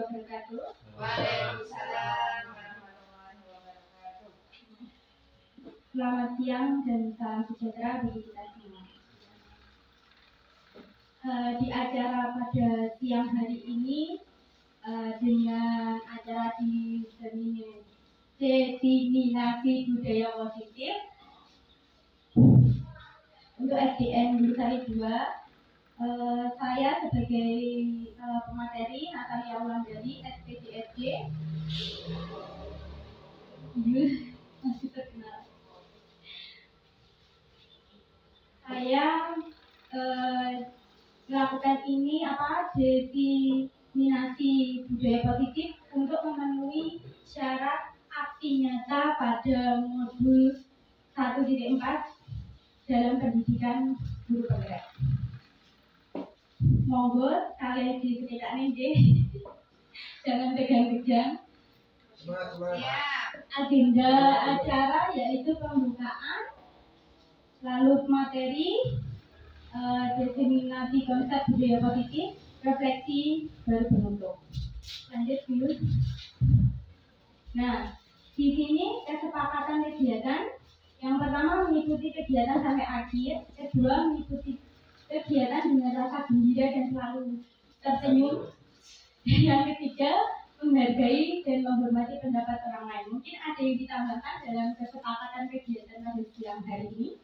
wabarakatuh. Waalaikumsalam warahmatullahi wabarakatuh. Selamat siang dan salam sejahtera bagi kita semua. Di acara pada siang hari ini dengan acara diseminasi budaya positif untuk SDN Gurusari 2, saya sebagai pemateri Natalia Wulandari SPDSD masih terkenal. Saya melakukan ini diseminasi budaya positif untuk memenuhi syarat aksi nyata pada modul 1.4 dalam pendidikan guru penggerak. Monggo kalian disesuaikan ini, jangan tegang-tegang. Agenda acara yaitu pembukaan, lalu materi, diseminasi konsep budaya positif, refleksi, baru penutup. Lanjut dulu. Nah, di sini kesepakatan kegiatan. Yang pertama mengikuti kegiatan sampai akhir, kedua mengikuti kegiatan dengan rasa gembira dan selalu tersenyum, dan yang ketiga menghargai dan menghormati pendapat orang lain. Mungkin ada yang ditambahkan dalam kesepakatan kegiatan pada siang hari ini.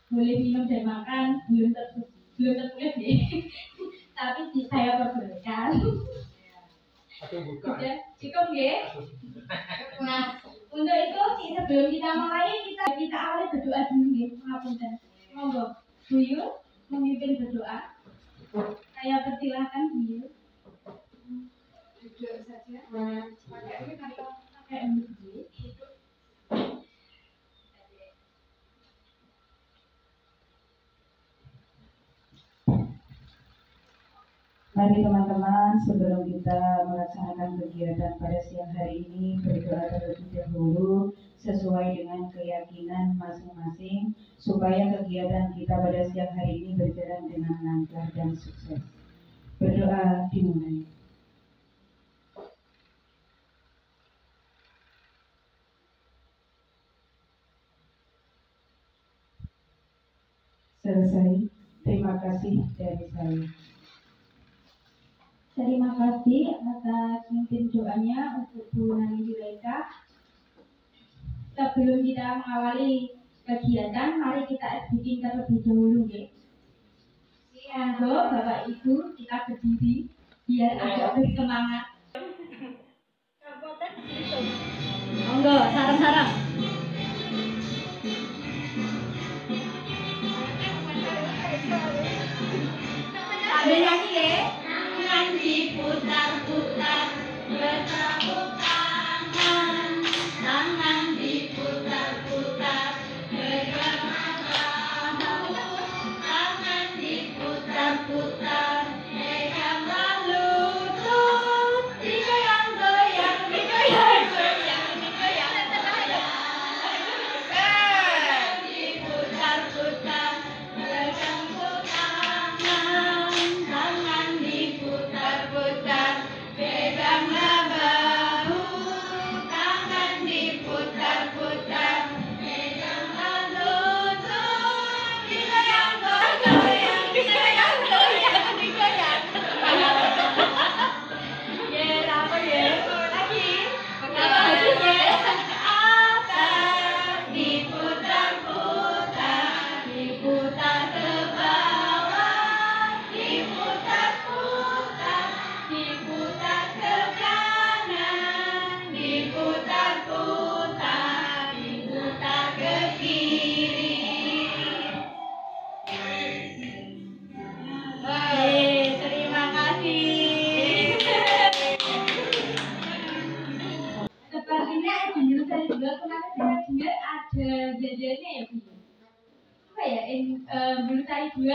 Boleh minum dan makan, belum tertulis nih, tapi saya perbolehkan. Sudah cukup ya. Nah, untuk itu sebelum kita mulai kita awali berdoa dulu ya. Ngapunten. Monggo Bu Yu memimpin berdoa. Saya persilahkan Bu Yu. Duduk saja. Pakai ini. Mari teman-teman, sebelum kita melaksanakan kegiatan pada siang hari ini, berdoa terlebih dahulu sesuai dengan keyakinan masing-masing supaya kegiatan kita pada siang hari ini berjalan dengan lancar dan sukses. Berdoa dimulai. Selesai. Terima kasih dari saya. Terima kasih atas pimpin doanya untuk Bu Nani Yulaika. Sebelum kita mengawali kegiatan, mari kita bikin terlebih dahulu ya. Monggo Bapak Ibu kita berdiri biar agak bersemangat. Monggo sarang-sarang. Sambil nyanyi ya. Diputar-putar, bertepuk tangan, tangan diputar-putar, bergerak bahu, tangan diputar-putar, meganglah lutut, digoyang-goyang, digoyang-goyang, digoyang-goyang, diputar-putar, bertepuk tangan, tangan diputar-putar, peganglah bahu, tangan diputar-putar, peganglah lutut, digoyang-goyang, digoyang-goyang, digoyang. Ya, apa ya? Lagi. Apa lagi ya? Atas diputar-putar, diputar ke bawah, diputar-putar, diputar ke kanan, diputar-putar, diputar ke kiri. Baik, terima kasih. Sepertinya di jurusan juga kemarin saya dengar ada jajannya ya Bu. Apa ya? Jurusan 2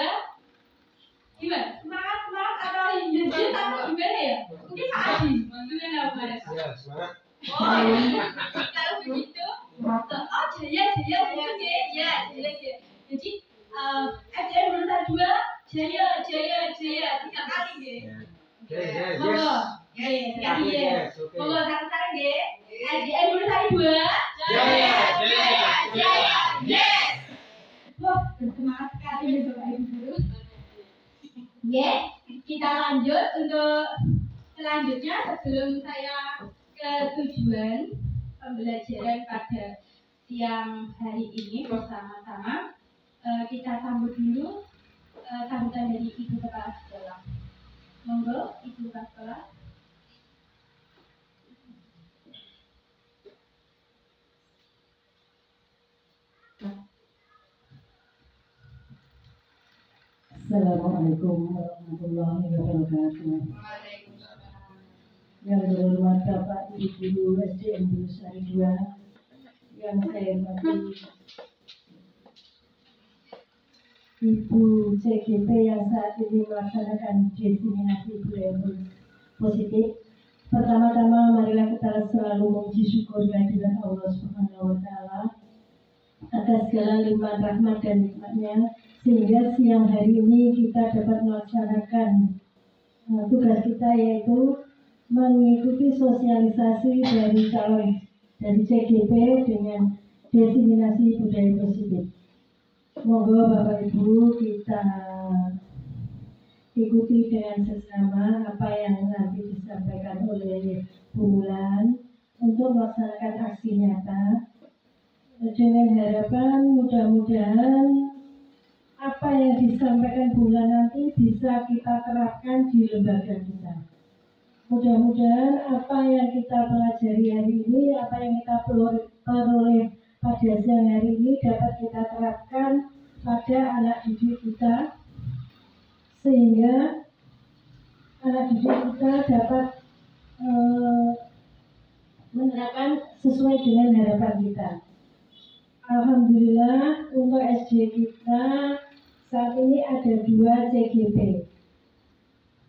gimana? Semangat atau jajan atau gimana ya? Mungkin Pak Adi gimana kemarin? Ya, semangat. Oh iya, kalau begitu, jaya. Jadi SDN jurusan 2 jaya. Yes. Monggo. Yes. Sekali ya. Yes. Oke. Monggo sekarang nggih. LDN dulu saya 2. Jaya. Yes. Wah, bersemangat sekali ya Bapak Ibu Guru. Nggih, kita lanjut untuk selanjutnya sebelum saya ke tujuan pembelajaran pada siang hari ini bersama-sama. Kita sambut dulu sambutan dari Ibu Kepala Sekolah. Monggo, Ibu Kepala Sekolah. Assalamualaikum warahmatullahi wabarakatuh. Yang berhormat Bapak Ibu Guru SDN Busari 2, yang saya hormati Ibu CGP yang saat ini melaksanakan diseminasi budaya positif. Pertama-tama marilah kita selalu memuji syukur kehadirat Allah Subhanahu wa Ta'ala atas segala limpahan rahmat dan nikmatnya, sehingga siang hari ini kita dapat melaksanakan tugas kita, yaitu mengikuti sosialisasi dari calon dari CGP dengan diseminasi budaya positif. Monggo Bapak Ibu kita ikuti dengan seksama apa yang nanti disampaikan oleh Bu Wulan untuk melaksanakan aksi nyata, dengan harapan mudah-mudahan apa yang disampaikan Bu Wulan nanti bisa kita terapkan di lembaga kita. Mudah-mudahan apa yang kita pelajari hari ini, apa yang kita peroleh pada siang hari ini dapat kita terapkan pada anak didik kita, sehingga anak didik kita dapat menerapkan sesuai dengan harapan kita. Alhamdulillah untuk SD kita saat ini ada 2 CGP.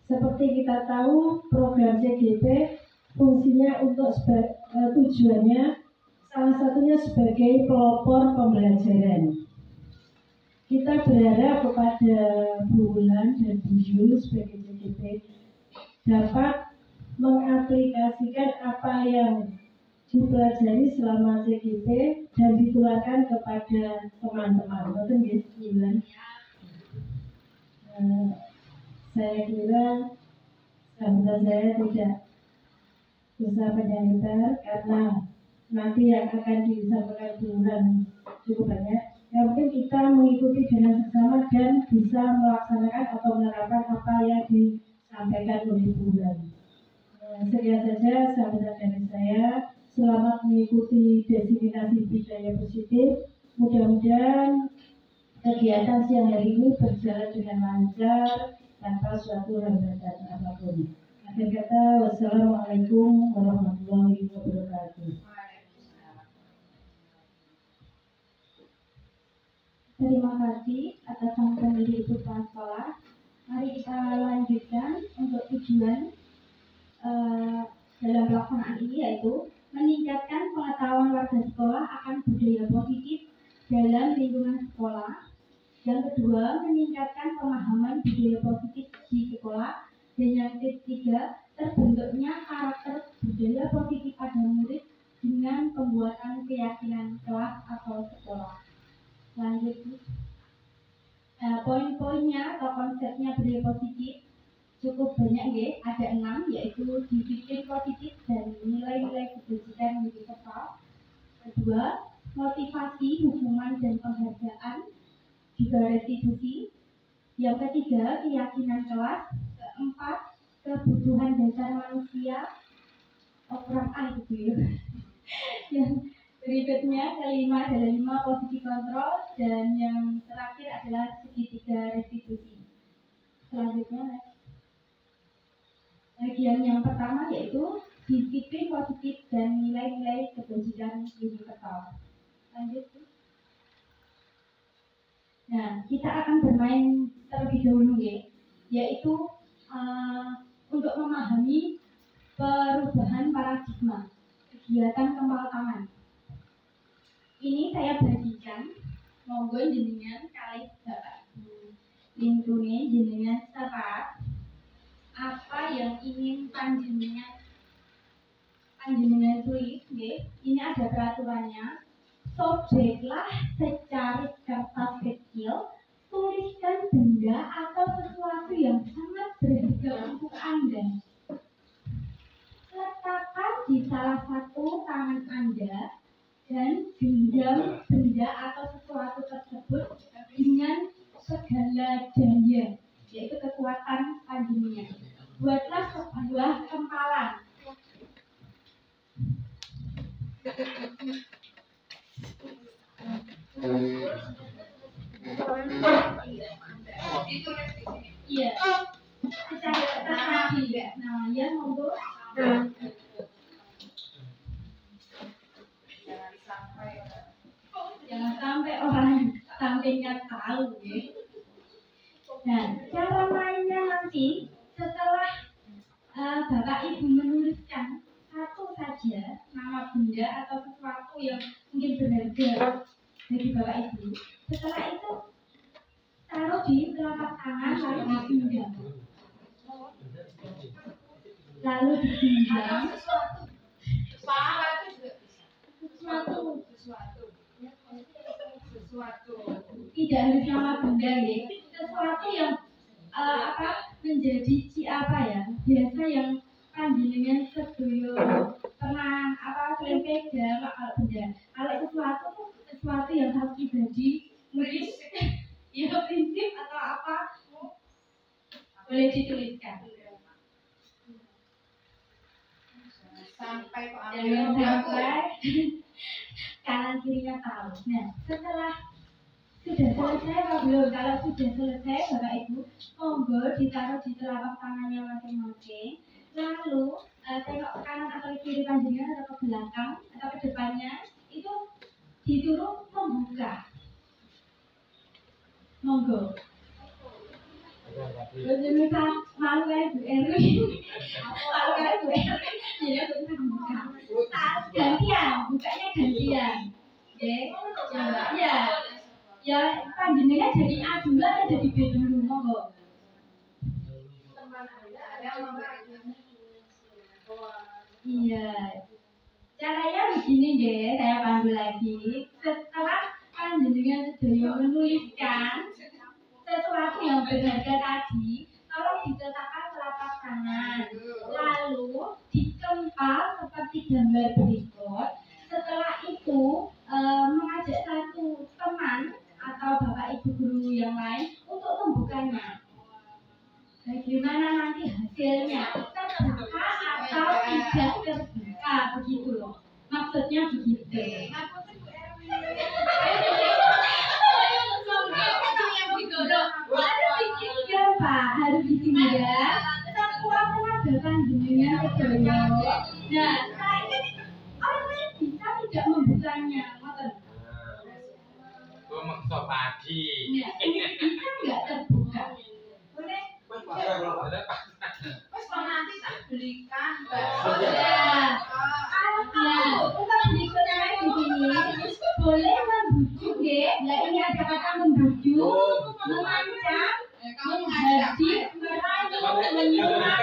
Seperti kita tahu, program CGP fungsinya untuk tujuannya salah satunya sebagai pelopor pembelajaran. Kita berharap kepada Bu Wulan dan Bu Yul sebagai CGP dapat mengaplikasikan apa yang dipelajari selama CGP dan ditularkan kepada teman-teman. Betul nggih, Bu Wulan? Saya kira sambutan saya tidak bisa panjang lebar karena nanti yang akan disampaikan Bu Wulan cukup banyak. Yang penting kita mengikuti dengan seksama dan bisa melaksanakan atau menerapkan apa yang disampaikan oleh Bu Wulan. Sekian saja sambutan dari saya. Selamat mengikuti diseminasi budaya positif. Mudah-mudahan kegiatan siang hari ini berjalan dengan lancar tanpa suatu hambatan apapun. Akhir kata, wassalamualaikum warahmatullahi wabarakatuh. Terima kasih atas sambutan dari Ibu Kepala Sekolah. Mari kita lanjutkan untuk tujuan dalam pelaksanaan ini, yaitu meningkatkan pengetahuan warga sekolah akan budaya positif dalam lingkungan sekolah. Yang kedua, meningkatkan pemahaman budaya positif di sekolah. Dan yang ketiga, terbentuknya karakter budaya positif pada murid dengan pembuatan keyakinan kelas atau sekolah. Lanjut. Poin-poinnya atau konsepnya budaya positif cukup banyak nggih, ada 6, yaitu disiplin positif dan nilai-nilai kebajikan universal. Kedua, motivasi, hukuman dan penghargaan juga restitusi. Yang ketiga, keyakinan kelas. Keempat, kebutuhan dasar manusia, Quran gitu. Yang berikutnya, kelima adalah 5 posisi kontrol, dan yang terakhir adalah segitiga restitusi. Selanjutnya, bagian yang pertama yaitu disiplin positif dan nilai-nilai kebajikan universal. Lanjut. Nah, kita akan bermain terlebih dahulu yaitu untuk memahami perubahan paradigma kegiatan kepala tangan. Ini saya bagikan, monggo jenengan kali Bapak Ibu lintune jenengan sepakat apa yang ingin panjenengan tulis, nggih. Ini ada peraturannya. Sobeklah secari kertas kecil, tuliskan benda atau sesuatu yang sangat berharga untuk Anda. Letakkan di salah satu tangan Anda dan genggam benda atau sesuatu tersebut dengan segala daya, yaitu kekuatan panjenengan. Buatlah sebuah kempalan. Iya. Secara kertas tadi. Nah, ya monggo. Jangan sampai orang sampingnya tahu, ya. Nah, cara mainnya nanti setelah Bapak Ibu menuliskan satu saja nama benda atau sesuatu yang mungkin berharga bagi Bapak Ibu. Setelah itu taruh di telapak tangan lalu digenggam. Lalu digenggam. Sesuatu. Tidak harus nama benda, ya. Sesuatu yang menjadi biasa yang panjenengan sedoyo pernah sering pegang kalau benda. Kalau sesuatu yang harus pribadi, mungkin ya prinsip atau apa boleh dituliskan. Jangan sampai kanan kirinya tahu. Nah, setelah sudah selesai atau belum? Kalau sudah selesai, Bapak Ibu, monggo ditaruh di telapak tangannya masing-masing. Lalu tengok ke kanan atau ke kiri panjenengan atau ke belakang atau ke depannya, itu disuruh membuka. Monggo. Bisa malu kayak Bu Erwin. Malu kayak Bu Erwin. Jadi aku bisa membuka. Gantian, bukanya gantian. Oke, ya. Ya, panjenengan jadi A dulu atau jadi B dulu, monggo. Iya. Caranya begini deh, saya pandu lagi. Setelah panjenengan sedaya menuliskan sesuatu yang berharga tadi, tolong diletakkan telapak tangan, lalu dikempal seperti gambar berikut. Setelah itu mengajak satu teman atau bapak ibu guru yang lain untuk membukanya. Bagaimana nanti hasilnya, terbuka atau tidak terbuka, begitu loh. Maksudnya begitu. Ya Pak, harus ditinggal. Sekuat tenaga panjenengan sedaya. Nah, setelah ini orang lain bisa tidak membukanya, ngoten. Gua maksa pagi. Nah, ini bisa nggak terbuka? Boleh? Mas nanti tak belikan. Untuk berikutnya di sini boleh membujuk, ya. Nah, ini ada kata membujuk, memancang, menghadik, merayu, menyimak,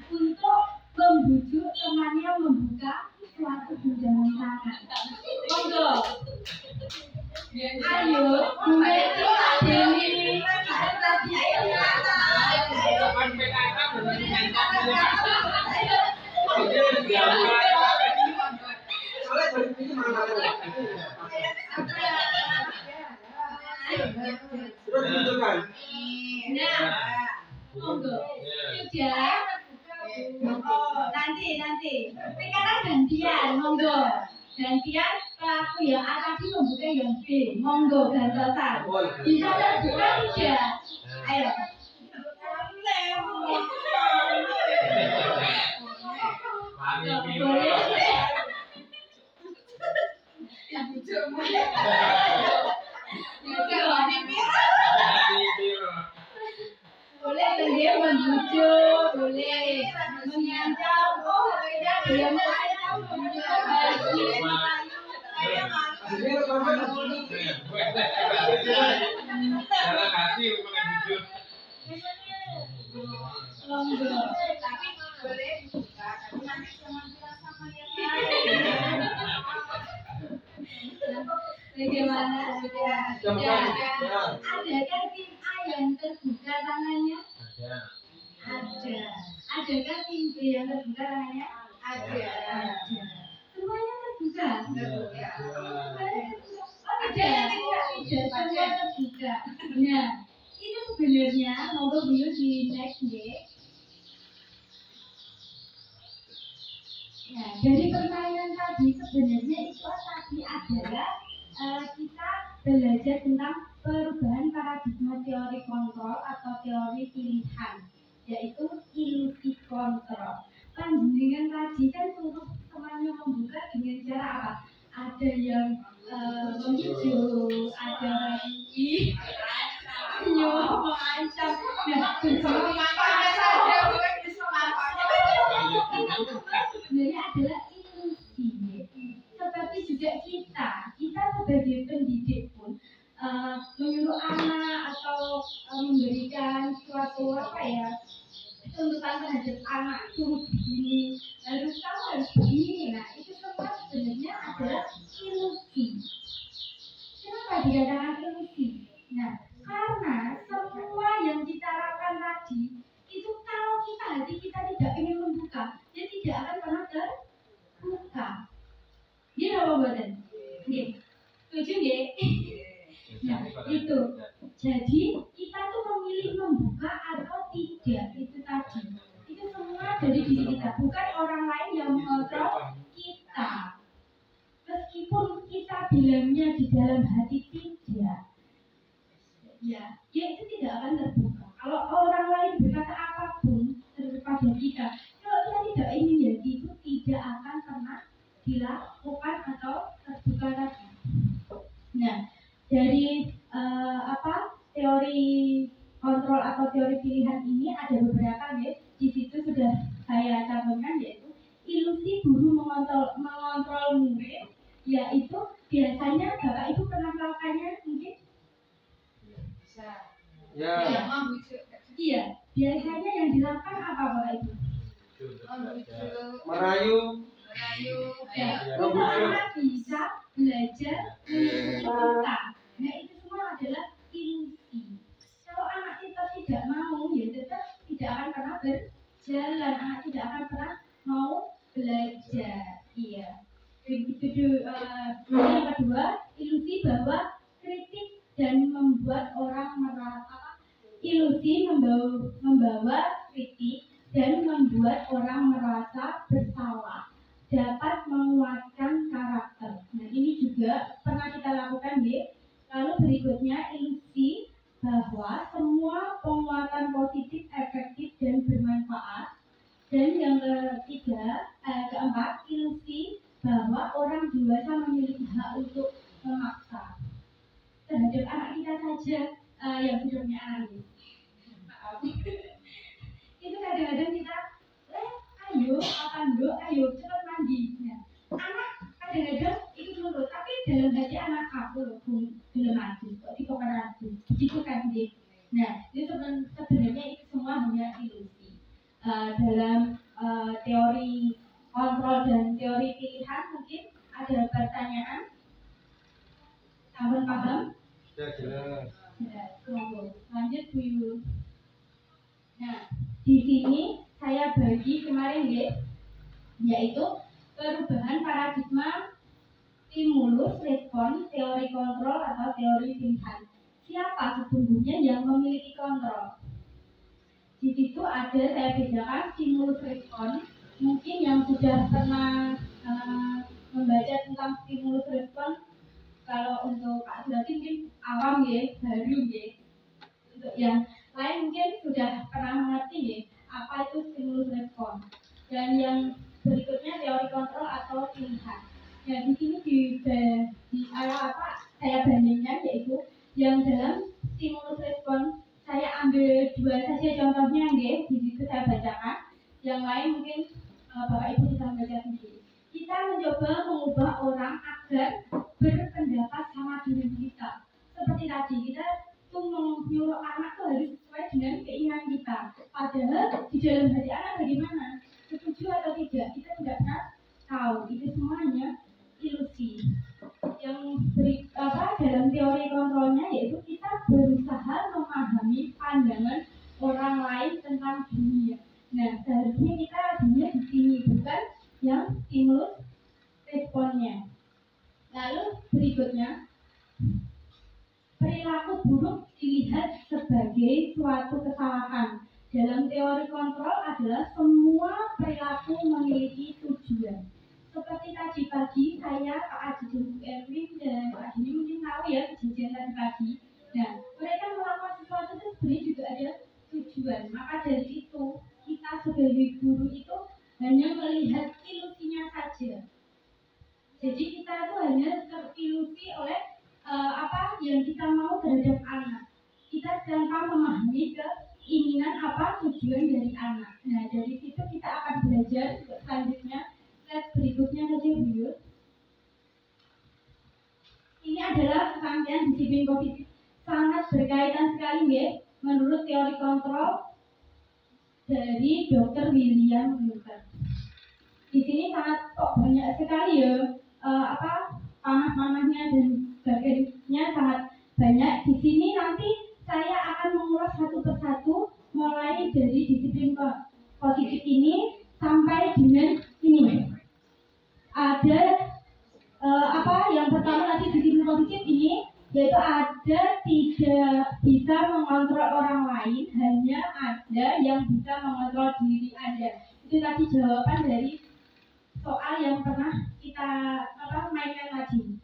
untuk membujuk temannya membuka suatu guncangan tangan. Monggo. Ayo, Bu Meti, Pak Dewi, Pak Tati, ayo. Nah, monggo. Sudah. Nanti. Sekarang gantian, monggo. Gantian pelaku yang A tadi membuka yang B. Monggo gantosan. Bisa terbuka tidak? Ayo. Boleh. Boleh dia membujuk, boleh mengancam. Oh, tidak dia mengancam, Dalam hati mengajukan. Adakah tim A yang terbuka tangannya? Ada. Adakah tim B yang terbuka tangannya? Ada. Semuanya terbuka. Oh tidak, semua terbuka. Nah, itu sebenarnya monggo beliau di next deh. Nah, dari permainan tadi sebenarnya itu tadi adalah kita belajar tentang perubahan paradigma teori kontrol atau teori pilihan, yaitu ilusi kontrol. Panjenengan tadi kan suruh semuanya membuka dengan cara apa? Ada yang memicu, ada lagi mengancam. Nah, sebenarnya adalah ilusi. Seperti juga kita sebagai pendidik pun menyuruh anak atau memberikan suatu tuntutan terhadap anak suruh begini, harus kamu harus begini. Nah, itu semua sebenarnya adalah ilusi. Kenapa dikatakan ilusi? Nah, karena semua yang kita lakukan tadi itu kalau hati kita tidak ingin membuka, dia tidak akan pernah terbuka. Dia apa buatan? Setuju nggih? Nah, itu. Jadi kita tuh memilih membuka atau tidak, itu tadi. Itu semua dari diri kita, bukan orang lain yang mengontrol kita. Meskipun kita bilangnya di dalam hati tidak, ya itu tidak akan terbuka. Kalau orang lain berkata apapun kepada kita, kalau kita tidak ingin ya itu tidak akan pernah dilakukan atau terbuka lagi. Nah, dari teori kontrol atau teori pilihan ini ada beberapa ya. Di situ sudah saya cantumkan, yaitu ilusi guru mengontrol murid, yaitu biasanya Bapak Ibu pernah melakukannya mungkin? Ya. Iya, biasanya yang dilakukan apa Bapak Ibu? Merayu. Ya, anak bisa belajar kita. Nah, itu semua adalah ilusi. Kalau anak kita tidak mau, ya tetap tidak akan pernah berjalan. Anak tidak akan pernah mau belajar. Iya. Begitu. Yang kedua, ilusi bahwa kritik dan membuat orang merasa ilusi membawa kritik dan membuat orang merasa bersalah, dapat menguatkan karakter. Nah, ini juga pernah kita lakukan, deh. Lalu berikutnya ilusi bahwa semua penguatan positif efektif dan bermanfaat. Dan yang keempat, ilusi bahwa orang dewasa memiliki hak untuk memaksa terhadap anak kita saja yang sudah punya anak ini. Maaf. Itu kadang-kadang kita ayo cepat mandi. Nah, anak kadang-kadang itu nurut, tapi dalam hati anak aku belum mandi kok dipokokkan aku begitu kan dia. Nah, itu sebenarnya itu semua hanya ilusi. Dalam teori kontrol dan teori pilihan mungkin ada pertanyaan? Kamu paham? Ya, jelas. Ya, tunggu. Lanjut dulu. Nah, di sini saya bagi kemarin yaitu perubahan paradigma stimulus respon, teori kontrol atau teori pilihan. Siapa sesungguhnya yang memiliki kontrol? Di situ ada saya bedakan stimulus respon. Mungkin yang sudah pernah membaca tentang stimulus respon, kalau untuk Pak Surati mungkin awam baru Untuk yang lain mungkin sudah pernah mengerti apa itu stimulus respon. Dan yang berikutnya teori kontrol atau pilihan. Nah, di sini saya bandingkan, yaitu yang dalam stimulus respon saya ambil dua saja contohnya di situ saya bacakan. Yang lain mungkin Bapak Ibu bisa membaca sendiri. Kita mencoba mengubah orang agar berpendapat sama dengan kita. Seperti tadi kita tuh menyuruh anak tuh harus sesuai dengan keinginan kita. Padahal di dalam hati anak bagaimana? Setuju atau tidak? Kita tidak pernah tahu. Itu semuanya ilusi. Yang dalam teori perilaku buruk dilihat sebagai suatu kesalahan. Dalam teori kontrol adalah semua perilaku memiliki tujuan. Seperti tadi pagi saya, Pak Adi dan Bu Erwin dan Pak Adi mungkin tahu ya kejadian tadi pagi. Nah, mereka melakukan sesuatu itu sebenarnya juga ada tujuan. Maka dari itu kita sebagai guru itu hanya melihat ilusinya saja. Jadi kita itu hanya terilusi oleh apa yang kita mau terhadap anak. Kita tanpa memahami keinginan apa tujuan dari anak. Nah, dari situ kita akan belajar selanjutnya. Slide berikutnya saja, Bu. Ini adalah rangkaian disiplin kognitif sangat berkaitan sekali ya, menurut teori kontrol dari Dr. William Winter. Di sini sangat banyak sekali ya panah-panahnya dan sebagainya sangat banyak. Di sini nanti saya akan mengulas satu persatu mulai dari disiplin positif ini sampai dengan ini. Ada yang pertama tadi disiplin positif ini yaitu ada tidak bisa mengontrol orang lain, hanya ada yang bisa mengontrol diri Anda. Itu tadi jawaban dari soal yang pernah kita mainkan tadi.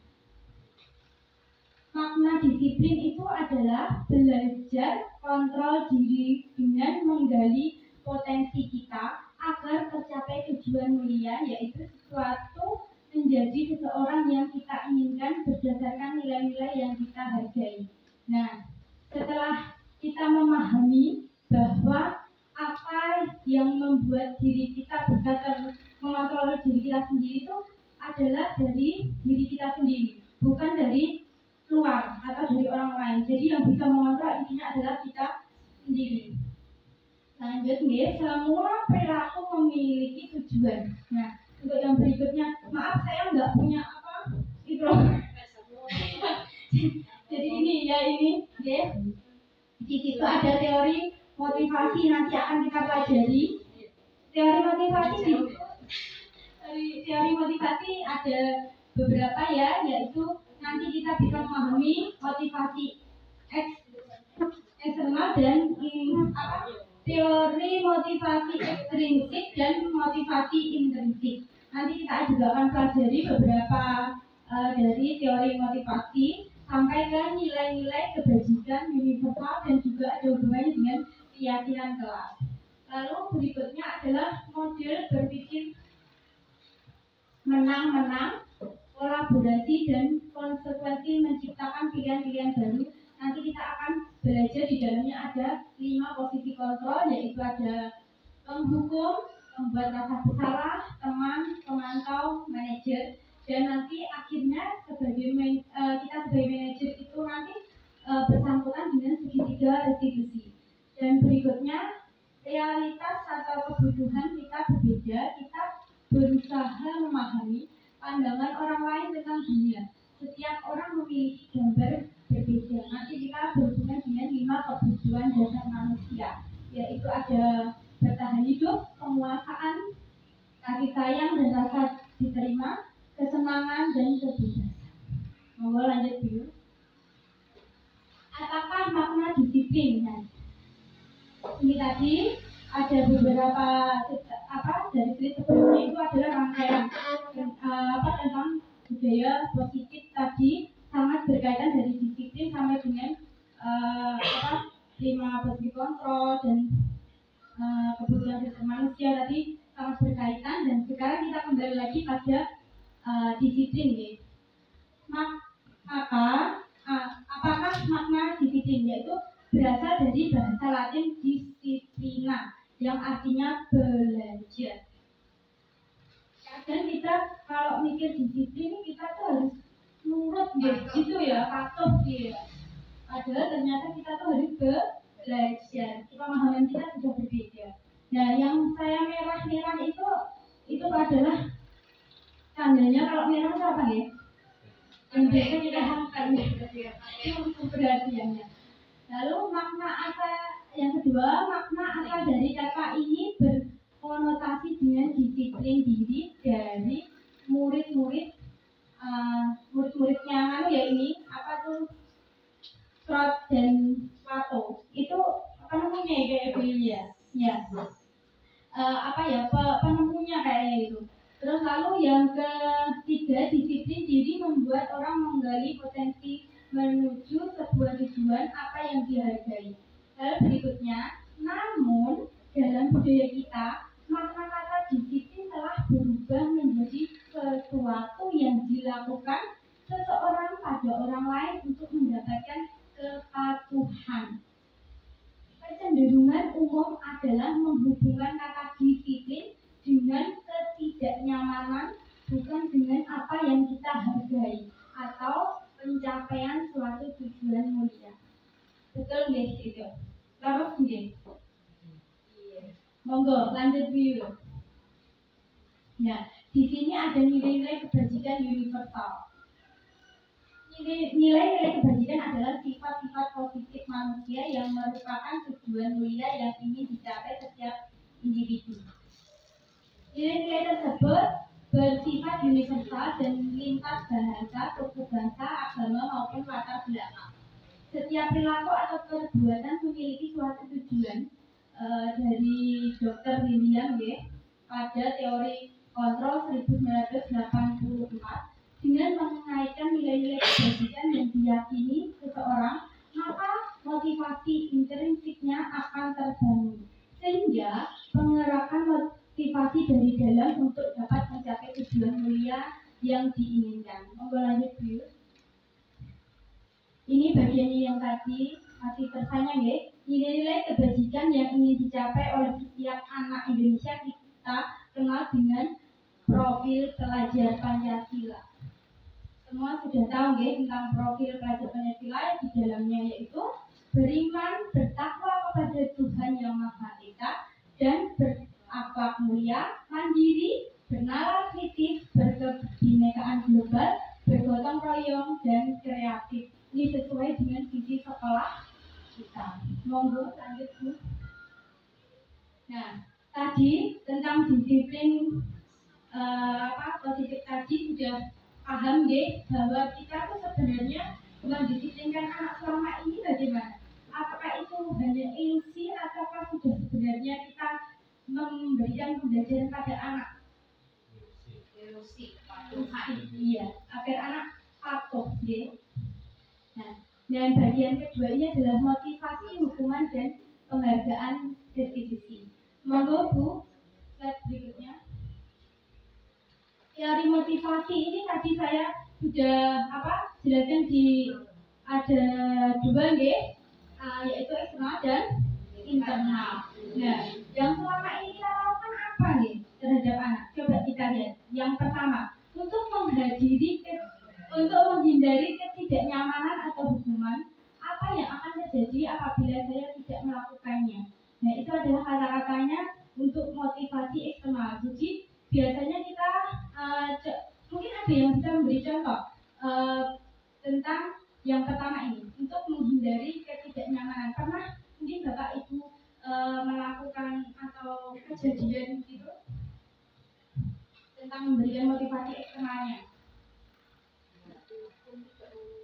Makna disiplin itu adalah belajar kontrol diri dengan menggali potensi kita agar tercapai tujuan mulia, yaitu sesuatu menjadi seseorang yang kita inginkan berdasarkan nilai-nilai yang kita hargai. Nah, setelah kita memahami bahwa apa yang membuat diri kita bisa mengontrol diri kita sendiri itu adalah dari diri kita sendiri, bukan dari luar atau dari orang lain. Jadi yang bisa mengontrol intinya adalah kita sendiri. Lanjutnya, semua perilaku memiliki tujuan. Nah, untuk yang berikutnya, maaf saya nggak punya itu. Jadi ini ya. Di situ ada teori motivasi, nanti akan kita pelajari. Teori motivasi ada beberapa ya, yaitu nanti kita bisa memahami motivasi eksternal dan teori motivasi ekstrinsik dan motivasi intrinsik. Nanti kita juga akan pelajari beberapa dari teori motivasi sampai ke nilai-nilai kebajikan universal dan juga ada hubungannya dengan keyakinan kelas. Lalu berikutnya adalah model berpikir menang-menang, kolaborasi dan konsekuensi menciptakan pilihan-pilihan baru. Nanti kita akan belajar di dalamnya ada 5 posisi kontrol, yaitu ada penghukum, membuat rasa bersalah, teman, pemantau, manajer, dan nanti akhirnya kita sebagai manajer itu nanti bersangkutan dengan segitiga restitusi. Dan berikutnya realitas atau kebutuhan kita berbeda, kita berusaha memahami pandangan orang lain tentang dunia. Setiap orang memiliki gambar berbeda. Nanti kita berhubungan dengan 5 kebutuhan dasar manusia, yaitu ada bertahan hidup, penguasaan, kasih sayang dan rasa diterima, kesenangan dan kebebasan. Monggo lanjut dulu. Apakah makna disiplin? Nah, ini tadi ada beberapa dari slide sebelumnya itu adalah rangkaian tentang budaya positif tadi, sangat berkaitan dari disiplin sampai dengan 5 posisi kontrol dan kebutuhan dasar manusia tadi sangat berkaitan. Dan sekarang kita kembali lagi pada disiplin ya. Maka apakah makna disiplin? Yaitu berasal dari bahasa Latin disciplina yang artinya belajar. Dan kita kalau mikir disiplin kita tuh harus nurut gitu ya, patuh gitu. Padahal ternyata kita tuh harus belajar. Pemahaman kita sudah berbeda. Nah, yang saya merah-merah itu adalah tandanya kalau merah itu apa ya? Yang biasa kita hafal itu keberhasilannya. Lalu makna asal yang kedua, makna asal dari kata ini berkonotasi dengan disiplin diri dari murid-muridnya ya ini apa tuh Trot dan Plato itu penemunya ya kayak Ibu ya. Ya. Penemunya kayaknya itu. Terus lalu yang ketiga, disiplin diri membuat orang menggali potensi menuju sebuah tujuan apa yang dihargai. Lalu berikutnya, namun dalam budaya kita makna kata disiplin telah berubah menjadi sesuatu yang dilakukan seseorang pada orang lain untuk mendapatkan kepatuhan. Kecenderungan umum adalah menghubungkan kata disiplin dengan ketidaknyamanan, bukan dengan apa yang kita hargai atau pencapaian suatu tujuan mulia. Betul nggih itu? Terus nggih. Monggo lanjut dulu. Nah, di sini ada nilai-nilai kebajikan universal. Nilai-nilai kebajikan adalah sifat-sifat positif manusia yang merupakan tujuan mulia yang ingin dicapai setiap individu. Nilai-nilai tersebut bersifat universal dan lintas bahasa, suku bangsa, agama maupun latar belakang. Setiap perilaku atau perbuatan memiliki suatu tujuan. Dari Dr. William G. pada teori kontrol 1984 dengan mengaitkan nilai-nilai kebajikan yang diyakini seseorang, maka motivasi intrinsiknya akan terbangun sehingga pengerakan motivasi dari dalam untuk dapat mencapai tujuan mulia yang diinginkan. Monggo lanjut dulu. Ini bagian yang tadi masih tersanya ya. Nilai-nilai kebajikan yang ingin dicapai oleh setiap anak Indonesia kita kenal dengan profil pelajar Pancasila. Semua sudah tahu ya tentang profil pelajar Pancasila di dalamnya, yaitu beriman, bertakwa kepada Tuhan Yang Maha Esa dan berakhlak mulia, mandiri, bernalar kritis, berkebinekaan global, bergotong royong dan kreatif. Ini sesuai dengan visi sekolah kita. Monggo lanjut Bu. Nah, tadi tentang disiplin positif tadi sudah paham deh bahwa kita tuh sebenarnya mendisiplinkan anak selama ini bagaimana? Apakah itu hanya ilusi ataukah sudah sebenarnya kita memberikan pembelajaran pada anak? Ilusi, Iya, agar anak patuh deh. Nah, dan bagian kedua ini adalah motivasi, hukuman dan penghargaan restitusi. Monggo Bu, slide berikutnya. Teori motivasi ini tadi saya sudah jelaskan di ada dua yaitu eksternal dan internal. Nah, yang selama ini kita lakukan apa nih terhadap anak? Coba kita lihat. Yang pertama, untuk menghindari ketidaknyamanan atau hukuman, apa yang akan terjadi apabila saya tidak melakukannya? Nah, itu adalah kata-katanya untuk motivasi eksternal. Jadi biasanya kita mungkin ada yang bisa memberi contoh tentang yang pertama ini, untuk menghindari ketidaknyamanan. Pernah mungkin Bapak Ibu melakukan atau kejadian gitu tentang memberikan motivasi eksternalnya?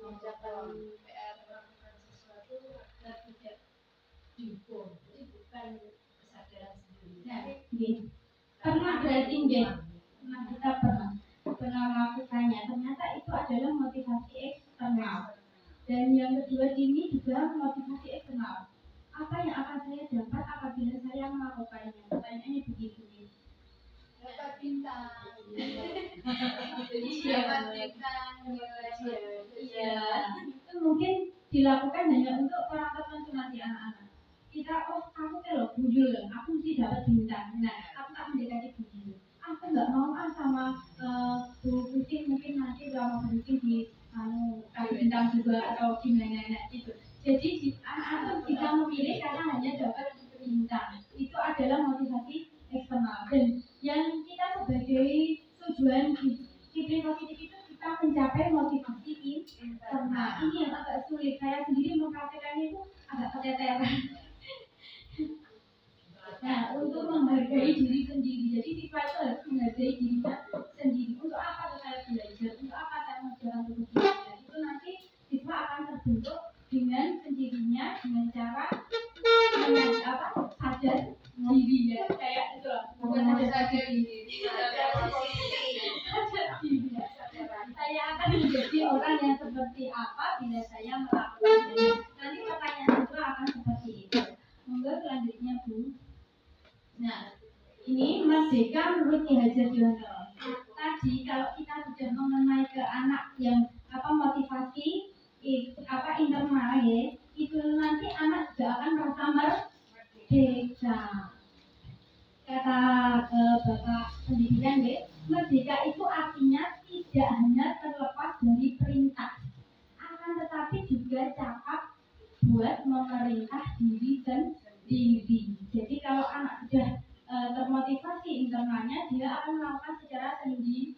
mengerjakan PR melakukan sesuatu agar tidak dihukum. Jadi bukan kesadaran sendiri. Nah, pernah berarti pernah kita pernah melakukannya. Ternyata itu adalah motivasi eksternal. Dan yang kedua ini juga motivasi eksternal. Apa yang akan saya dapat apabila saya melakukannya? Pertanyaannya begitu. Dapat bintang. Dapat bintang. Iya. Itu mungkin dilakukan hanya untuk orang tertentu nanti anak-anak. Kita, kamu kalau bujul, aku mesti dapat bintang. Nah, aku tak mendekati bujul. Aku nggak mau sama Bu Kucing, mungkin nanti kalau mau Kucing di kasih bintang juga atau gimana gitu. Jadi anak-anak bisa memilih karena hanya dapat bintang. Itu adalah motivasi eksternal. Dan yang kita sebagai tujuan disiplin positif itu kita mencapai motivasi internal. Ini yang agak sulit. Saya sendiri mempraktekannya itu agak keteteran. Nah, untuk menghargai diri sendiri. Jadi siswa itu harus menghargai dirinya sendiri. Untuk apa saya belajar? Untuk apa saya mengerjakan tugas belajar? Itu nanti siswa akan terbentuk dengan dengan sendirinya dengan cara sadar diri ya, kayak itu loh, bukan sadar diri, sadar diri ya. Saya akan menjadi orang yang seperti apa bila saya melakukannya. Nanti pertanyaan kedua akan seperti itu. Monggo selanjutnya Bu. Nah, ini merdeka menurut Ki Hajar Dewantara. Tadi kalau kita sudah mengenai ke anak yang motivasi internal ya, itu nanti anak juga akan merasa merdeka. Kata Bapak Pendidikan ya, merdeka itu artinya tidak hanya terlepas dari perintah, akan tetapi juga cakap buat memerintah diri sendiri. Jadi kalau anak sudah termotivasi internalnya, dia akan melakukan secara sendiri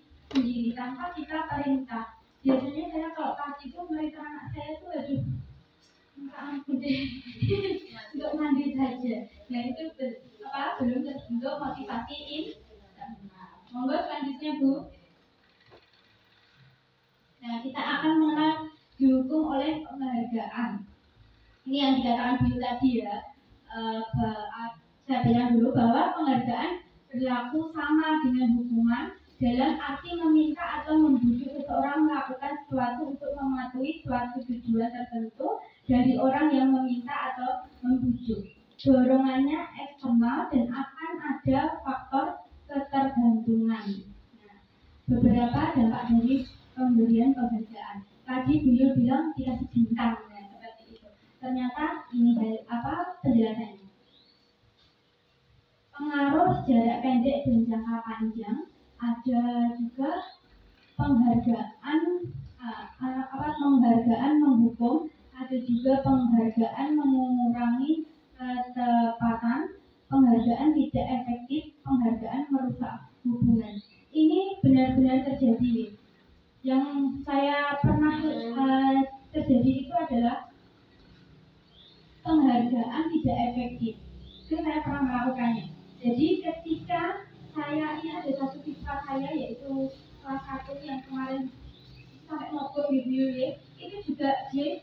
tanpa kita perintah. Biasanya saya kalau pagi itu merintah anak saya tuh minta ampun deh untuk mandi saja. Nah itu belum terbentuk motivasi internal. Monggo selanjutnya Bu. Nah kita akan mengenal dihukum oleh penghargaan. Ini yang dikatakan Bu tadi ya. Saya bilang dulu bahwa penghargaan berlaku sama dengan hukuman dalam arti meminta atau membujuk seseorang melakukan sesuatu untuk mematuhi suatu tujuan tertentu dari orang yang meminta atau membujuk. Dorongannya eksternal dan akan ada faktor ketergantungan. Nah, beberapa dampak dari pemberian penghargaan. Tadi beliau bilang dikasih bintang, ya, seperti itu. Ternyata ini penjelasannya. Pengaruh jarak pendek dan jangka panjang, ada juga penghargaan menghukum, ada juga penghargaan mengurangi ketepatan, penghargaan tidak efektif, penghargaan merusak hubungan. Ini benar-benar terjadi. Yang saya pernah terjadi itu adalah penghargaan tidak efektif. Itu saya pernah melakukannya. Jadi ketika ini ada satu siswa saya yaitu kelas 1 yang kemarin sampai mogok review ya, itu juga dia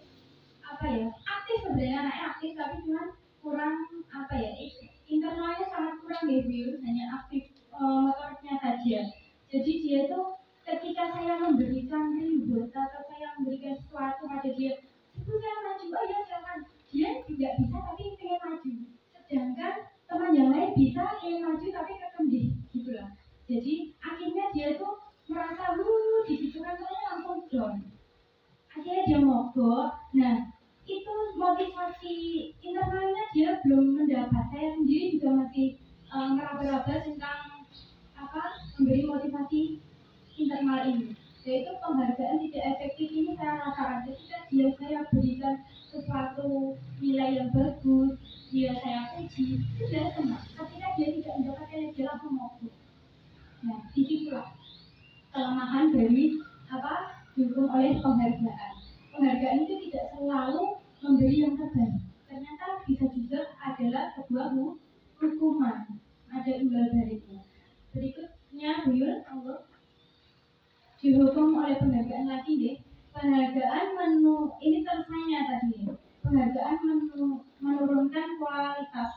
aktif sebenarnya, anaknya aktif tapi cuma kurang internalnya sangat kurang review, hanya aktif motoriknya saja. Jadi dia tuh ketika saya memberikan reward atau saya memberikan sesuatu pada dia, itu saya maju, ya silakan, dia tidak bisa tapi ingin maju, sedangkan teman yang lain bisa ingin maju tapi kekendih gitu lah. Jadi akhirnya dia tuh merasa digitukan langsung down. Akhirnya dia mogok. Nah itu motivasi internalnya dia belum mendapat. Saya sendiri juga masih meraba-raba tentang memberi motivasi internal ini. Yaitu penghargaan tidak efektif ini saya rasakan. Ketika dia saya berikan sesuatu nilai yang bagus, dia saya puji, itu dia senang. Ketika dia tidak mendapatkan, dia langsung mogok. Nah, disitulah kelemahan dari dihukum oleh penghargaan. Penghargaan itu tidak selalu memberi yang terbaik. Ternyata bisa juga adalah sebuah hukuman. Ada imbal baliknya. Berikutnya, Buyur, dihukum oleh penghargaan lagi deh. Penghargaan ini terusannya tadi. Penghargaan menurunkan kualitas.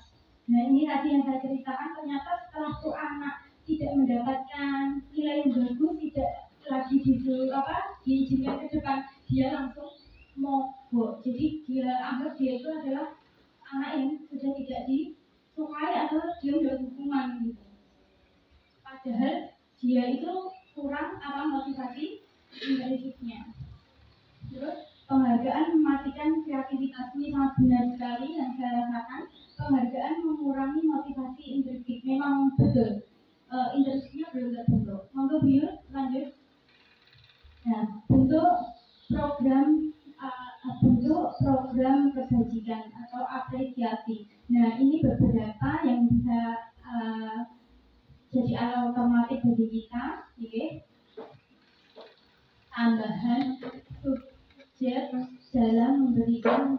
Nah ini tadi yang saya ceritakan, ternyata setelah tuh anak tidak mendapatkan nilai yang bagus, tidak lagi diizinkan ke depan, dia langsung mogok. Jadi dia anggap dia itu adalah anak yang sudah tidak disukai atau dia sudah hukuman gitu. Padahal dia itu kurang motivasi intrinsipnya. Terus penghargaan mematikan kreativitas, ini sangat benar sekali yang saya rasakan. Penghargaan mengurangi motivasi intrinsip, memang betul. Intrinsipnya belum terbentuk. Monggo Buyur, lanjut. Nah, bentuk program kebajikan atau apresiasi. Nah, ini beberapa yang bisa jadi alat otomatis bagi kita, okay? Tambahan subjek dalam memberikan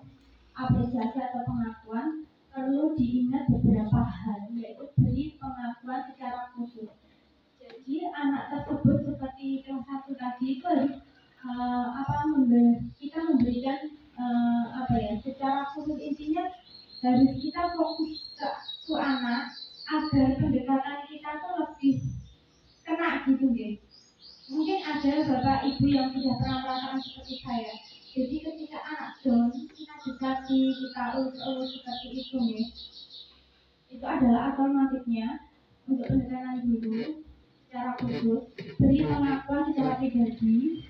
apresiasi atau pengakuan perlu diingat beberapa hal, yaitu beri pengakuan secara khusus. Jadi anak tersebut seperti kelas 1 tadi itu harus kita memberikan ya, secara khusus intinya harus kita fokus ke anak agar pendekatan kita tuh lebih kena gitu ya. Mungkin ada bapak ibu yang sudah pernah merasakan seperti saya. Jadi ketika anak down, kita dekati, kita urus seperti itu ya. Itu adalah alternatifnya untuk pendekatan dulu secara khusus, beri pengakuan secara pribadi,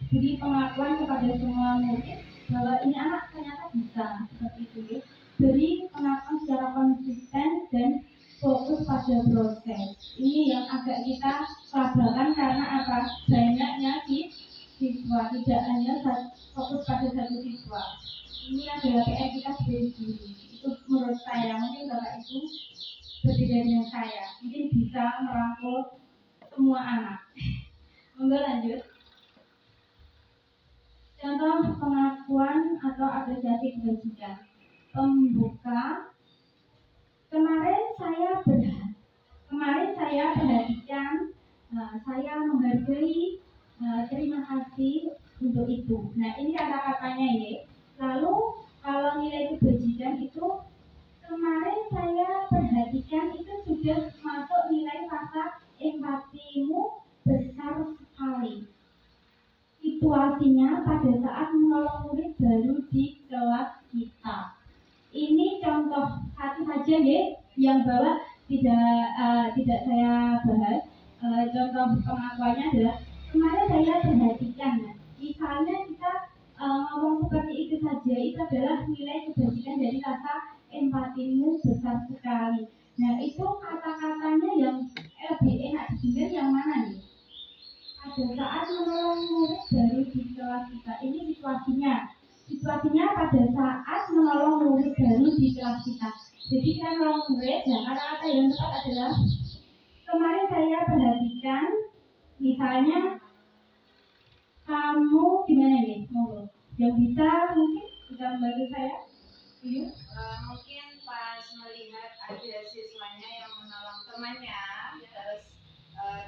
beri pengakuan kepada semua murid bahwa ini anak ternyata bisa seperti itu ya. Beri pengakuan secara konsisten dan fokus pada proses. Ini yang agak kita kelabakan karena apa? Banyaknya siswa, tidak hanya fokus pada satu siswa. Ini adalah PR kita sebagai guru. Itu menurut saya, mungkin Bapak Ibu berbeda dengan saya, mungkin bisa merangkul semua anak. Monggo lanjut. Contoh pengakuan atau apresiasi kebajikan. Pembuka. Kemarin saya perhatikan, saya menghargai, terima kasih untuk itu. Nah, ini kata-katanya ya. Lalu kalau nilai kebajikan itu kemarin saya perhatikan itu sudah masuk nilai rasa empatimu besar sekali. Situasinya pada saat menolong murid baru di kelas kita. Ini contoh satu saja ya, yang bawah tidak saya bahas. Contoh pengakuannya adalah kemarin saya perhatikan. Misalnya kita ngomong seperti itu saja, itu adalah nilai kebajikan dari rasa empatimu besar sekali. Nah, itu kata-katanya yang lebih enak didengar yang mana nih? Pada saat menolong murid baru di kelas kita. Ini situasinya pada saat menolong murid baru di kelas kita. Jadi kita menolong murid, dan kata-kata yang tepat adalah kemarin saya perhatikan, misalnya kamu gimana nih? Monggo. Yang mungkin bisa membantu saya? Iya. Mungkin pas melihat ada siswanya yang menolong temannya, terus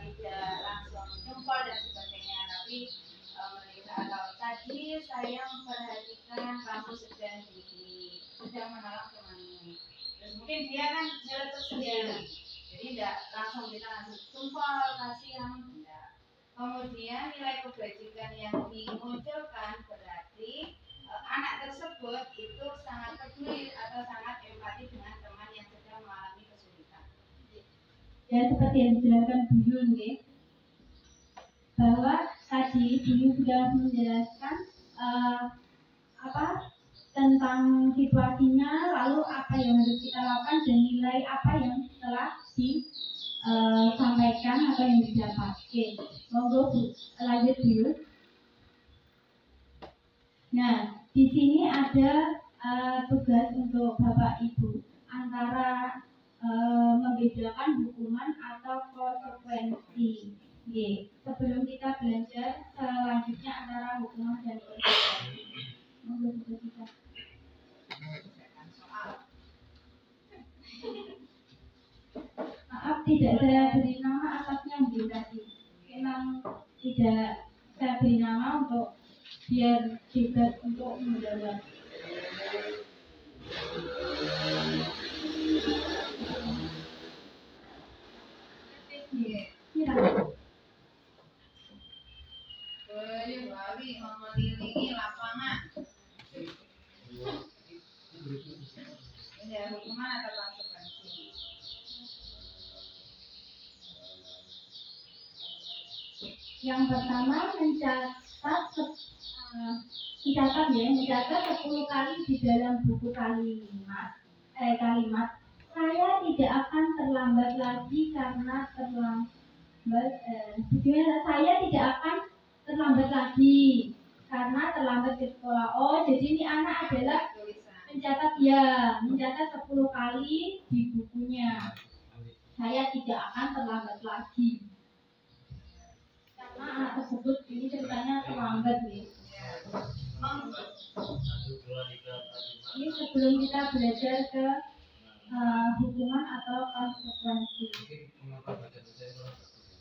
tidak langsung jempol dan sebagainya, tapi melihat atau tadi saya memperhatikan kamu sedang menolong temanmu. Terus mungkin dia kan nyeletuk sendiri, jadi tidak langsung kita langsung jempol kasih yang tidak. Kemudian nilai kebajikan yang dimunculkan berarti anak tersebut itu sangat peduli atau sangat empati dengan teman yang sedang mengalami kesulitan. Ya, seperti yang dijelaskan Bu Yun, bahwa tadi Bu Yun sudah menjelaskan tentang situasinya, lalu apa yang harus kita lakukan dan nilai apa yang telah disampaikan atau yang didapat. Oke, monggo Bu, lanjut Bu Yun. Nah, di sini ada tugas untuk Bapak Ibu antara membedakan hukuman atau konsekuensi. Sebelum kita belajar selanjutnya antara hukuman dan konsekuensi. Monggo kita. Maaf, tidak saya beri nama atasnya mungkin tadi. Memang tidak saya beri nama untuk biar bebas untuk menjawab. Bawi mengelilingi lapangan. Ini hukuman atau konsekuensi? Yang pertama mencatat 10 kali di dalam buku kalimat. Saya tidak akan terlambat lagi karena saya tidak akan terlambat lagi karena terlambat ke sekolah. Oh, jadi ini anak adalah mencatat 10 kali di bukunya. Saya tidak akan terlambat lagi. Karena anak tersebut ini ceritanya terlambat nih. Ini sebelum kita belajar ke hukuman atau konsekuensi.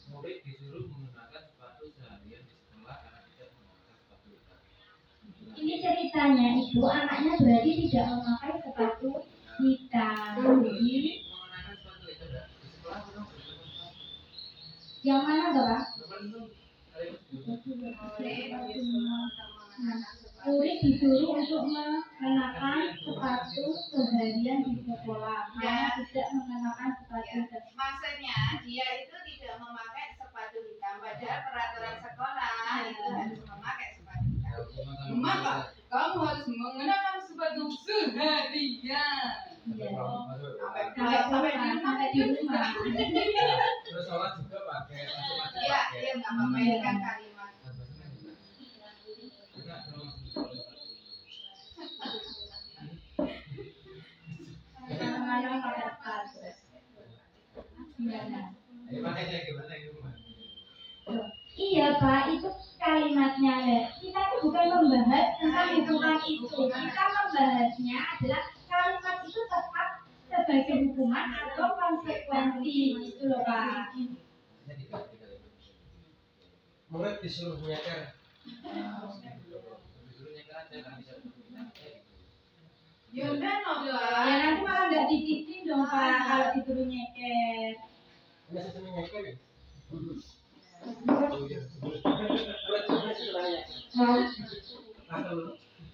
Murid disuruh menggunakan sepatu seharian di sekolah karena tidak menggunakan sepatu hitam. Ini ceritanya itu anaknya berarti tidak memakai sepatu hitam. Jadi yang mana Bapak? Murid disuruh untuk mengenakan sepatu seharian di sekolah, karena tidak mengenakan sepatu hitam. Maksudnya dia itu tidak memakai sepatu hitam, padahal peraturan sekolah itu harus memakai sepatu hitam. Maka kamu harus mengenakan sepatu seharian. Sampai di rumah. Terus sholat juga pakai. Iya, iya nggak apa-apa ini kan kalimat. Mana pakai sepatu. Iya Pak, itu kalimatnya ya. Kita itu bukan membahas tentang hukuman itu. Kita membahasnya adalah kalimat itu tepat sebagai hukuman atau konsekuensi itu loh Pak. Murid disuruh nyeker. Yaudah Ya nanti malah nggak dititip dong Pak kalau disuruh nyeker. Masih seneng nyeker ya?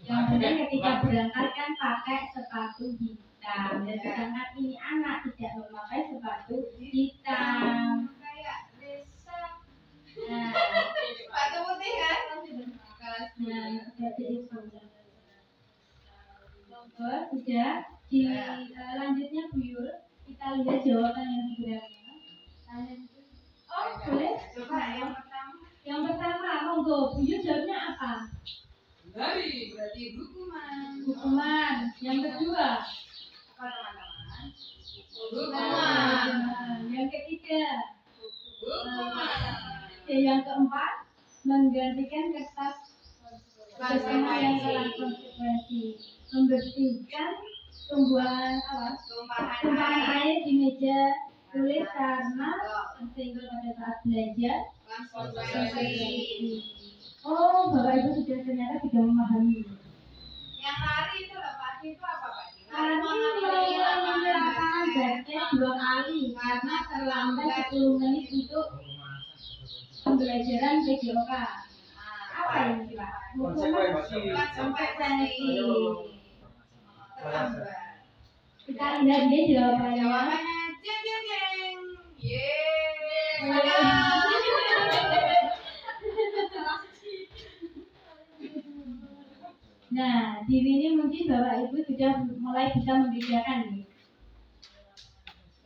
Yang penting ketika berangkat kan pakai sepatu hitam. Dan sedangkan ini anak tidak memakai sepatu hitam. kayak desa Nah, sepatu putih kan? nah seperti itu. Terus sudah di lanjutnya Bu Yul, kita lihat jawaban yang sebenarnya. Oh boleh. Coba yang pertama. Yang pertama monggo Bu Yul jawabnya apa? Dari berarti hukuman. Hukuman. Yang kedua Apa teman-teman? hukuman. Yang ketiga Hukuman. yang keempat menggantikan kertas bersama yang telah konsekuensi, membersihkan tumbuhan apa? Tumpahan air di meja tulis karena tersenggol pada saat belajar. Konsekuensi. Oh, Bapak Ibu sudah ternyata tidak memahami. Yang lari itu loh Pak, itu apa Pak? Kami mengerjakan basket 2 kali karena terlambat 10 menit untuk pembelajaran PJOK. Apa ini Pak? Konsekuensi. Konsekuensi. Terlambat. Kita lihat dia jawabannya. Jawabannya jeng jeng jeng. Yeay. Nah, di sini mungkin Bapak Ibu sudah mulai bisa membedakan nih.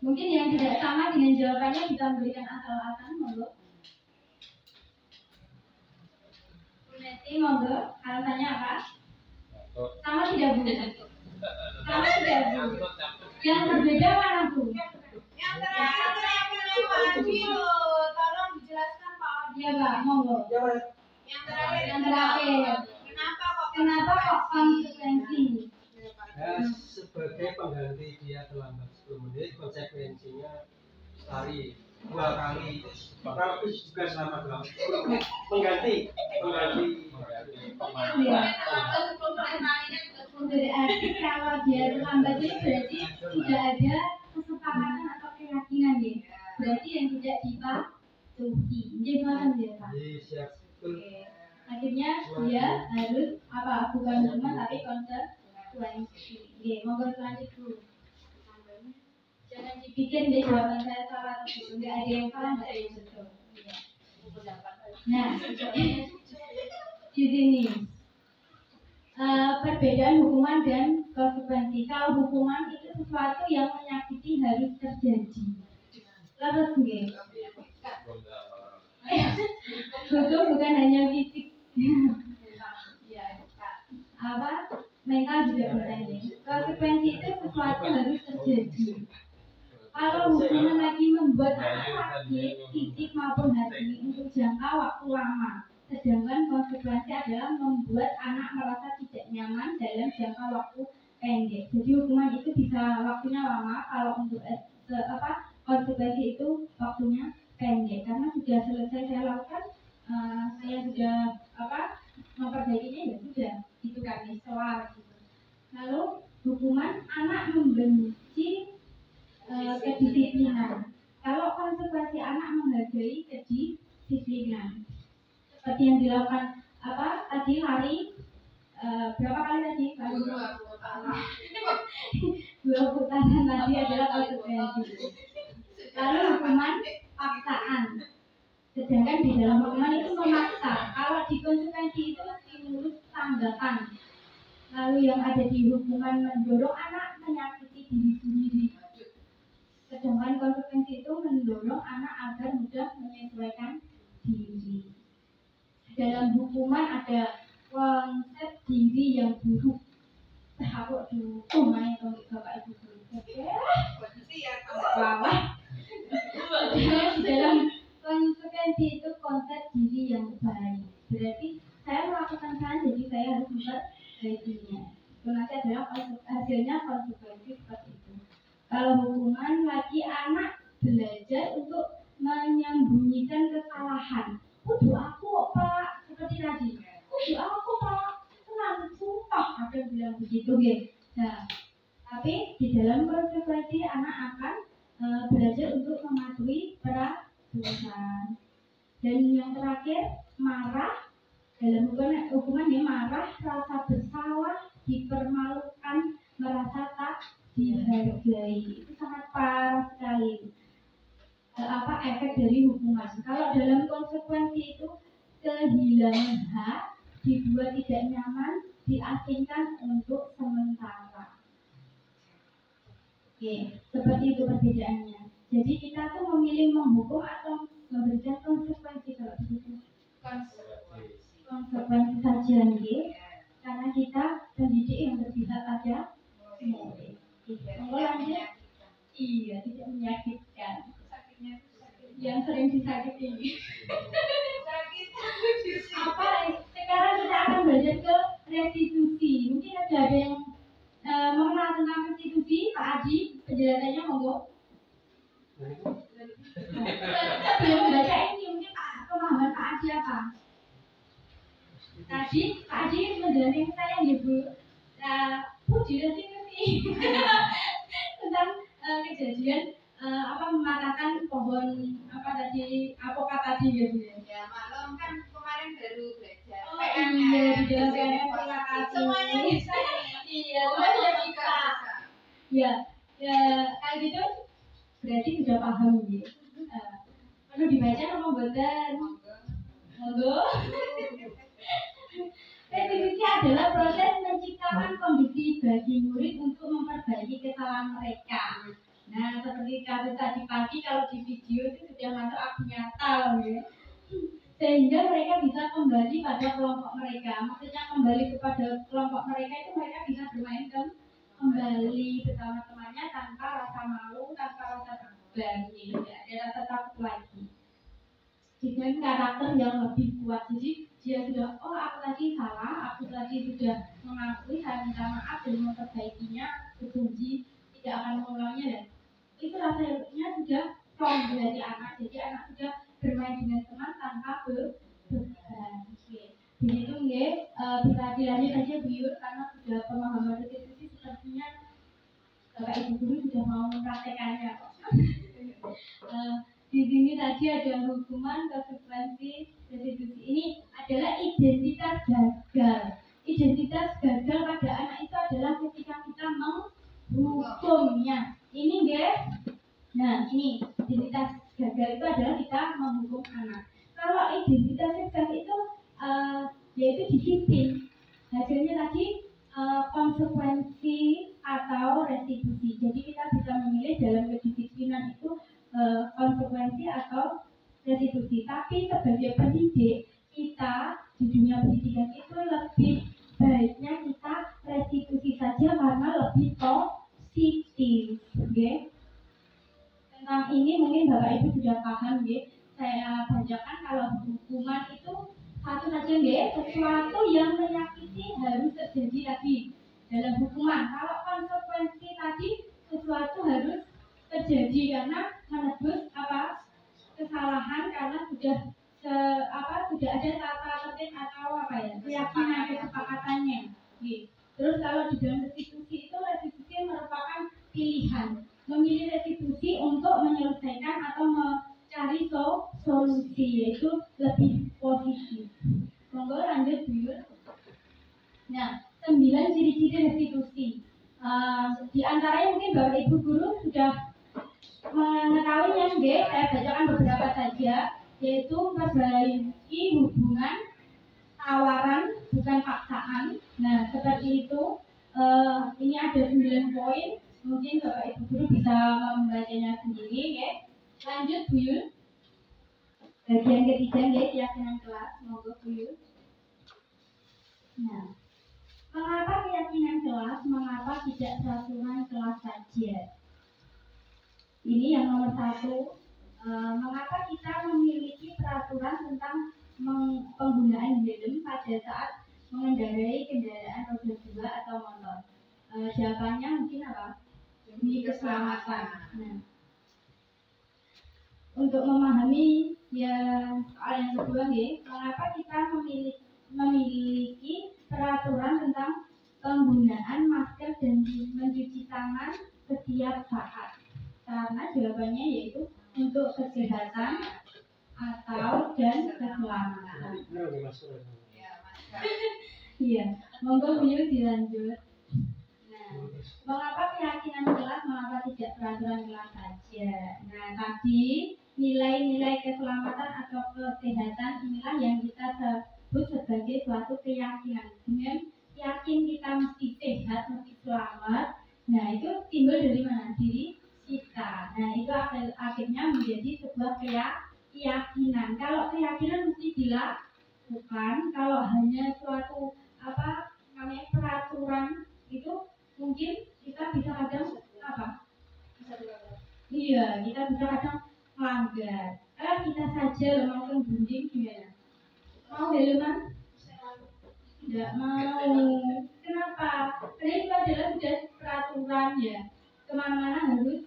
Mungkin yang tidak sama dengan jawabannya bisa memberikan asal-asalan, monggo. Bu Neti, monggo. Alasannya apa? Sama tidak Bu? Sama tidak Bu? Yang berbeda mana Bu? Yang terakhir itu yang punya Pak Adi loh. Tolong dijelaskan Pak Adi. Iya Pak, monggo. Yang terakhir. Yang terakhir. Kenapa kok konsekuensi? Ya, sebagai pengganti dia terlambat 10 menit, konsekuensinya lari 2 kali. Kalau juga selama 10 menit. Mengganti. Berarti kalau dia terlambat itu berarti tidak ada kesepakatan atau keyakinan ya. Berarti yang tidak dipatuhi. Jadi mana dia Pak? Jadi siap. Akhirnya dia harus apa? Bukan hukuman tapi konsekuensi. Oke, monggo lanjut dulu. Jangan dipikir deh jawaban saya salah atau betul. Nggak ada yang salah, nggak ada yang betul. Nah, di sini perbedaan hukuman dan konsekuensi. Kalau hukuman itu sesuatu yang menyakiti harus terjadi. Terus nggih. Hukum bukan hanya fisik. Apa? Mental juga bisa ini. Konsekuensi itu sesuatu harus terjadi. Kalau hukuman lagi membuat anak sakit, fisik maupun hati untuk jangka waktu lama. Sedangkan konsekuensi adalah membuat anak merasa tidak nyaman dalam jangka waktu pendek. Jadi hukuman itu bisa waktunya lama, kalau untuk konsekuensi itu waktunya pendek. Karena sudah selesai saya lakukan, saya sudah memperbaikinya ya sudah itu kan soal gitu. Lalu hukuman anak membenci kedisiplinan. Kalau konsekuensi anak menghargai kedisiplinan seperti yang dilakukan tadi lari berapa kali tadi? Dua putaran tadi adalah konsekuensi. Lalu hukuman paksaan. Sedangkan di dalam hukuman itu memaksa. Kalau di konsekuensi itu stimulus tanggapan. Lalu yang ada di hukuman mendorong anak menyakiti diri sendiri. Sedangkan konsekuensi itu mendorong anak agar mudah menyesuaikan diri. Dalam hukuman ada konsep diri yang buruk. Aku dulu main kalau bapak ibu guru. Bawah. Di dalam konsekuensi itu konsep diri yang baik. Berarti saya melakukan salah, jadi saya harus memperbaikinya. Itu nanti adalah hasilnya konsekuensi seperti itu. Kalau hukuman lagi anak belajar untuk menyembunyikan kesalahan. Kudu aku pak, seperti tadi. Kudu aku pak, tenang, sumpah ada yang bilang begitu gitu. Nah, tapi di dalam konsekuensi anak akan belajar untuk mematuhi peraturan. Dan yang terakhir marah. Dalam hukuman yang marah, rasa bersalah, dipermalukan, merasa tak dihargai. Itu sangat parah sekali. Efek dari hukuman. Kalau dalam konsekuensi itu kehilangan hak, dibuat tidak nyaman, diasingkan untuk sementara. Oke, seperti itu perbedaannya. Jadi kita tuh memilih menghukum atau memberikan konsekuensi kalau begitu. Konsekuensi saja nih, karena kita pendidik yang berpihak pada murid. Lanjut. Iya, tidak menyakitkan. Yang sering disakiti. Sekarang kita akan belajar ke restitusi. Mungkin ada yang mengenal tentang restitusi, Pak Haji, penjelasannya monggo. Belum baca ini, mungkin pemahaman Pak Haji apa? Tadi Pak Haji menjelaskan saya ya Bu. Restitusi tentang kejadian mematahkan pohon apokat tadi ya Bu. Ya maklum kan kemarin baru belajar. Iya, di dalam PNM terima kasih. Semuanya bisa. Iya, semuanya bisa. Ya, kalau gitu berarti sudah paham ya. Perlu dibaca apa mboten? Monggo. Restitusi adalah proses menciptakan kondisi bagi murid untuk memperbaiki kesalahan mereka. Nah, seperti kasus tadi pagi, kalau di video itu sudah masuk aku nyata loh ya. Sehingga mereka bisa kembali pada kelompok mereka. Maksudnya kembali kepada kelompok mereka itu mereka bisa bermain kembali bersama temannya tanpa rasa malu, tanpa rasa berani, tidak ada rasa takut lagi. Dengan karakter yang lebih kuat. Jadi dia sudah, aku tadi salah, aku tadi sudah mengakui, saya minta maaf dan memperbaikinya, berjanji tidak akan mengulangnya dan itu rasanya sudah strong dari anak. Jadi anak sudah bermain dengan teman tanpa beban. Begitu nggih, bisa dilanjut aja Bu Yur karena sudah pemahaman restitusi sepertinya Bapak Ibu guru sudah mau mempraktekannya. Di sini tadi ada hukuman, konsekuensi, restitusi. Ini adalah identitas gagal. Identitas gagal pada anak itu adalah ketika kita menghukumnya. Ini guys. Nah, ini identitas gagal itu adalah kita menghukum anak. Kalau identitas sukses itu yaitu disiplin. Hasilnya tadi konsekuensi atau restitusi. Jadi kita bisa memilih dalam kedisiplinan itu konsekuensi atau restitusi. Tapi sebagai pendidik kita di dunia pendidikan itu lebih baiknya kita restitusi saja karena lebih positif. Okay? Tentang ini mungkin Bapak Ibu sudah paham ya. Saya bacakan kalau hukuman itu satu saja ya, sesuatu yang menyakiti harus terjadi lagi dalam hukuman. Kalau konsekuensi tadi sesuatu harus terjadi karena menebus kesalahan karena sudah sudah ada tata tertib atau keyakinan kesepakatannya. Terus kalau di dalam restitusi itu merupakan pilihan, memilih restitusi untuk menyelesaikan atau mencari solusi, yaitu lebih positif. Monggo lanjut Bu. Nah, 9 ciri-ciri restitusi. Di antaranya mungkin Bapak Ibu guru sudah mengetahuinya, saya bacakan beberapa saja, yaitu memperbaiki hubungan tawaran bukan paksaan. Nah, seperti itu. Ini ada 9 poin, mungkin Bapak Ibu guru bisa membacanya sendiri, ya. Lanjut Bu Yul. Bagian ketiga, ya, keyakinan kelas. Monggo Bu Yul. Nah, mengapa keyakinan kelas? Mengapa tidak peraturan kelas saja? Ini yang nomor 1. Mengapa kita memiliki peraturan tentang penggunaan helm pada saat mengendarai kendaraan roda 2 atau motor? Jawabannya mungkin apa? Demi keselamatan. Nah, untuk memahami soal yang kedua, mengapa kita memiliki peraturan tentang penggunaan masker dan mencuci tangan setiap saat? Karena jawabannya yaitu untuk kesehatan atau dan keselamatan. Iya, monggo Bu dilanjut. Nah, mengapa keyakinan kelas, mengapa tidak peraturan kelas saja? Nah, tadi nilai-nilai keselamatan atau kesehatan inilah yang kita sebut sebagai suatu keyakinan. Dengan yakin kita mesti sehat, mesti selamat. Nah, itu timbul dari mana? Diri kita. Nah, itu akhirnya menjadi sebuah keyakinan. Kalau keyakinan mesti dilakukan, kalau hanya suatu peraturan itu mungkin kita bisa kadang Iya, kita bisa kadang melanggar. Kita saja langsung bunting gimana? Mau helman? Tidak mau. Kenapa? Karena itu adalah sudah peraturan, ya. Kemana-mana harus,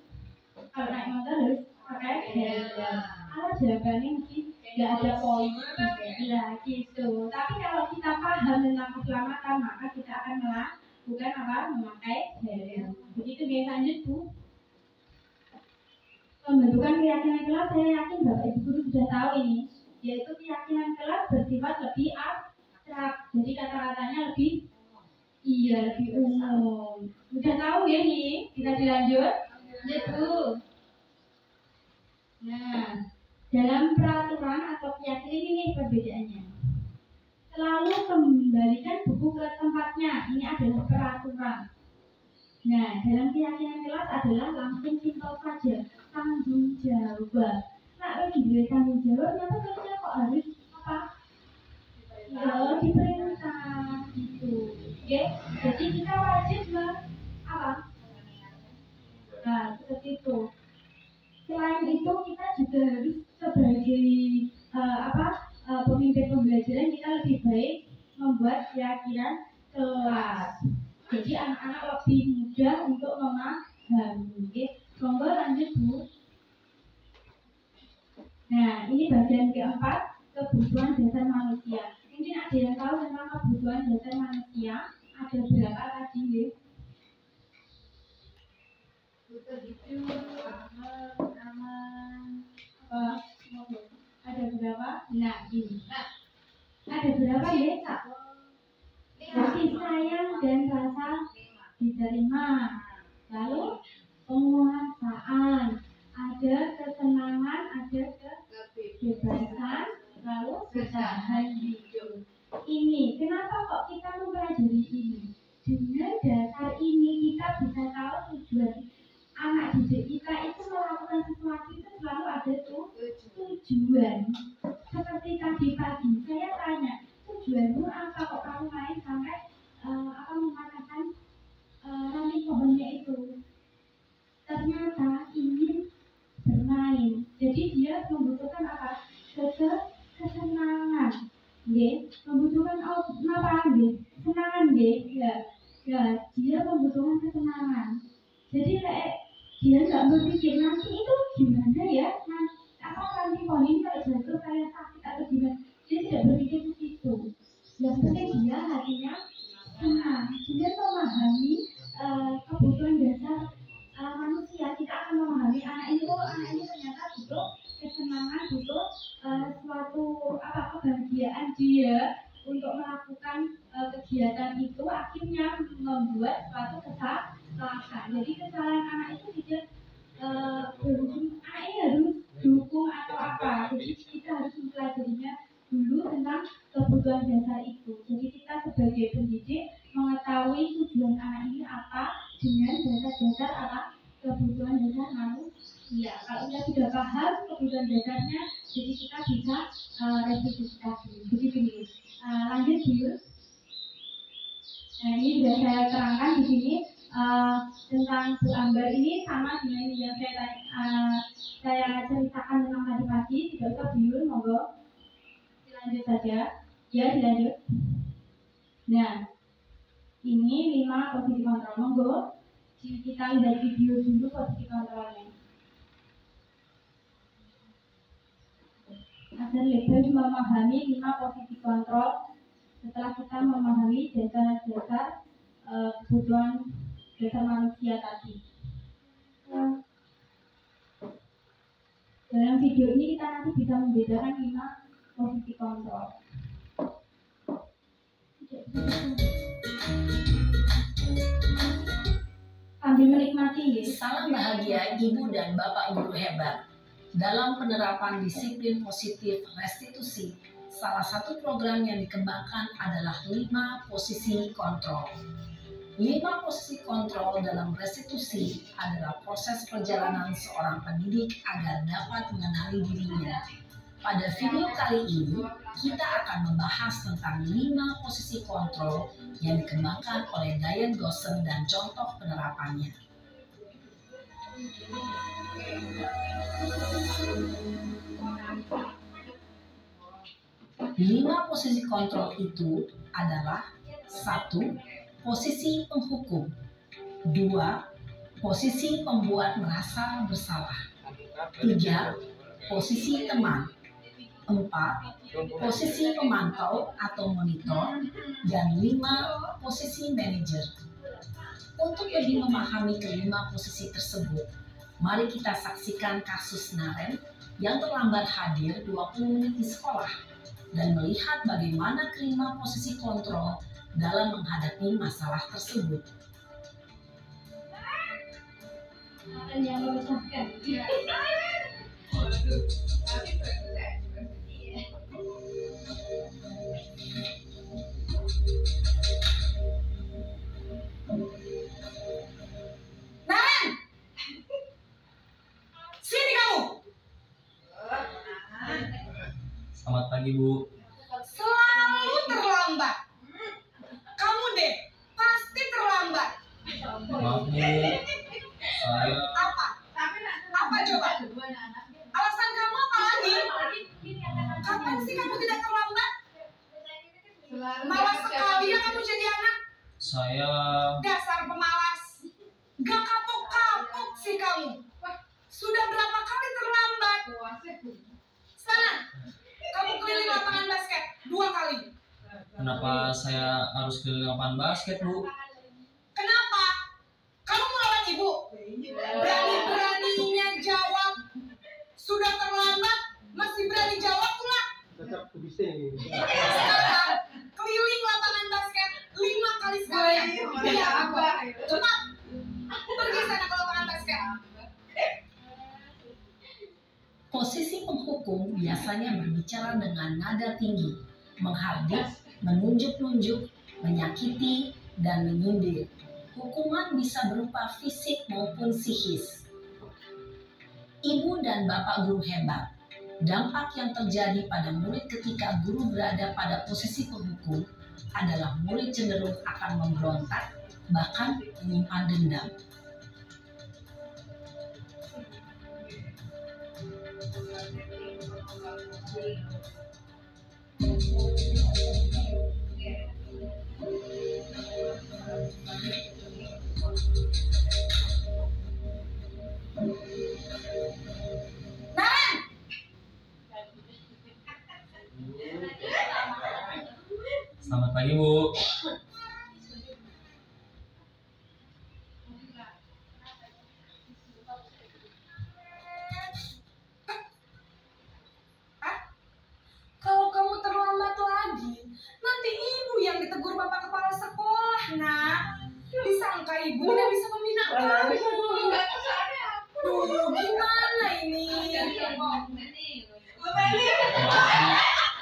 kalau naik motor harus pakai helm. Kalau jawabannya mungkin tidak ada poin ya gitu. Tapi kalau kita paham tentang keselamatan, maka kita akan melakukan memakai helm. Begitu guys, lanjut Bu. Pembentukan keyakinan kelas, saya yakin Bapak Ibu guru sudah tahu ini, yaitu keyakinan kelas bersifat lebih abstrak. Jadi kata-katanya lebih umum. Sudah tahu ya nih? Kita dilanjut. Lanjut Bu. Nah, dalam peraturan atau keyakinan ini perbedaannya. Selalu kembalikan buku ke tempatnya. Ini adalah peraturan. Nah, dalam keyakinan kelas adalah langsung simpel saja, tanggung jawab. Nah, bagi tanggung jawab, kenapa kerja kok harus diperintah gitu. Oke, jadi kita wajib Nah, seperti itu. Selain itu kita juga harus sebagai pemimpin pembelajaran, kita lebih baik membuat keyakinan kelas. Jadi anak-anak lebih mudah untuk memahami. Monggo lanjut Bu. Nah, ini bagian keempat, kebutuhan dasar manusia. Mungkin ada yang tahu tentang kebutuhan dasar manusia? Ada berapa tadi, ya? Butuh hidup, aman. Ada berapa? Nah, ini. Ada berapa ya, Kak? Kasih sayang dan rasa diterima. Lalu penguasaan, ada kesenangan, ada kebebasan, lalu bertahan hidup. Ini kenapa kok kita mempelajari ini? Dengan dasar ini kita bisa tahu tujuan anak didik kita itu melakukan sesuatu itu selalu ada tujuan. Seperti tadi pagi saya tanya, tujuanmu apa kok kamu main sampai mematahkan ranting pohonnya itu? Ternyata ingin bermain. Jadi dia membutuhkan apa? Kesenangan. Membutuhkan kesenangan, ya, dia membutuhkan kesenangan. Jadi dia nggak berpikir nanti itu gimana ya, nanti pohon ini kalau jatuh saya sakit atau kebutuhan dasar manusia. Kita akan memahami anak ini ternyata butuh kesenangan, butuh suatu kebahagiaan dia untuk melakukan kegiatan itu, akhirnya membuat suatu kesalahan. Jadi kesalahan anak itu tidak berujung anak ini harus dukung atau apa. Jadi kita harus mempelajarinya dulu tentang kebutuhan dasar itu. Jadi kita sebagai pendidik mengetahui tujuan anak ini apa dengan dasar-dasar apa kebutuhan dasar manusia. Kalau kita sudah paham kebutuhan dasarnya, jadi kita bisa revisifikasi. Begitu nih. Lanjut dulu. Nah, ini sudah saya terangkan di sini tentang Bu Ambar. Ini sama dengan yang saya ceritakan tentang tadi pagi. Tidak usah bingung, monggo dilanjut saja. Ya, dilanjut. Nah, ini 5 posisi kontrol, monggo. Kita lihat video dulu posisi kontrolnya. Agar lebih memahami 5 posisi kontrol setelah kita memahami dasar-dasar kebutuhan dasar manusia tadi. Dalam video ini kita nanti bisa membedakan 5 posisi kontrol. Sambil menikmati ya. Salam bahagia Ibu dan Bapak Guru hebat. Dalam penerapan disiplin positif restitusi, salah satu program yang dikembangkan adalah 5 posisi kontrol. 5 posisi kontrol dalam restitusi adalah proses perjalanan seorang pendidik agar dapat mengenali dirinya. Pada video kali ini, kita akan membahas tentang 5 posisi kontrol yang dikembangkan oleh Diane Gossen dan contoh penerapannya. 5 posisi kontrol itu adalah 1. Posisi penghukum. 2. Posisi pembuat merasa bersalah. 3. Posisi teman. 4. Posisi pemantau atau monitor. Dan 5. Posisi manajer. Untuk lebih memahami kelima posisi tersebut, mari kita saksikan kasus Naren yang terlambat hadir 20 menit di sekolah dan melihat bagaimana kelima posisi kontrol dalam menghadapi masalah tersebut. Yang memecahkan. Naren! Sini kamu! Selamat pagi, Bu. Selalu terlambat. Kamu deh, pasti terlambat. Maaf, Bu. Saya Apa? Apa coba? Alasan kamu apa lagi? Kapan sih kamu tidak terlambat? Malas sekali ya kamu jadi anak. saya Dasar pemalas. Gak kapok-kapok sih kamu. Sudah berapa kali terlambat? Sana, kamu keliling lapangan basket 2 kali. kenapa saya harus keliling lapangan basket, Bu? Kenapa? Kamu melawan ibu? Berani-beraninya jawab. Sudah terlambat, masih berani jawab pula. Tetap bising. Sekarang, keliling lapangan basket 5 kali sekalian. Iya, apa? Cepat. Pergi sana ke lapangan basket. Posisi penghukum biasanya berbicara dengan nada tinggi, menghardik, menunjuk-nunjuk, menyakiti, dan menyindir. Hukuman bisa berupa fisik maupun psikis. Ibu dan Bapak Guru hebat. Dampak yang terjadi pada murid ketika guru berada pada posisi penghukum adalah murid cenderung akan memberontak, bahkan menyimpan dendam. Selamat pagi, Bu. Nangis aku. Duh, gimana ini?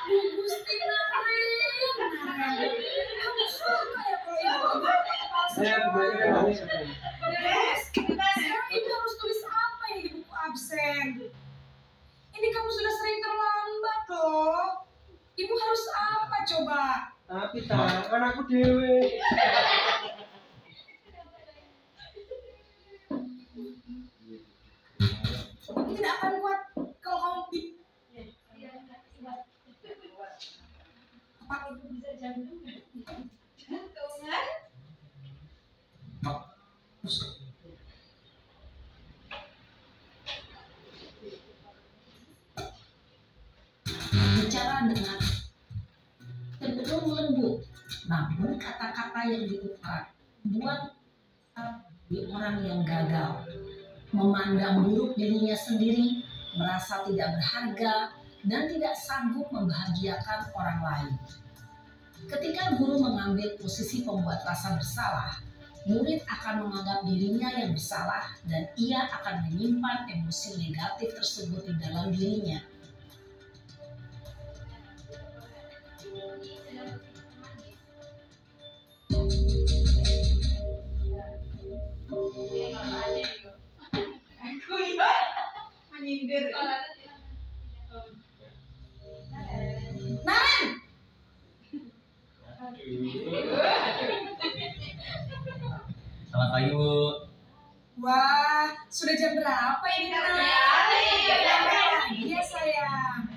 Gusti Naren. Kamu suka ya kalau ibu kepala Saya sekolah? kebanyakan nangis aku. Sekarang ibu harus tulis apa ini di buku absen? Ini kamu sudah sering terlambat loh. Ibu harus apa coba? Tapi tak, anakku dewe. Tidak akan kuat kalau kamu apa Ibu bisa jantung. Jantungan. bicara dengan cenderung lembut, namun kata-kata yang diucap buat di orang yang gagal, memandang buruk dirinya sendiri, merasa tidak berharga, dan tidak sanggup membahagiakan orang lain. Ketika guru mengambil posisi pembuat rasa bersalah, murid akan menganggap dirinya yang bersalah dan ia akan menyimpan emosi negatif tersebut di dalam dirinya. Aku ya menyindir. Naren! Selamat pagi, Bu. Wah, sudah jam berapa ini, Naren? Iya, sayang.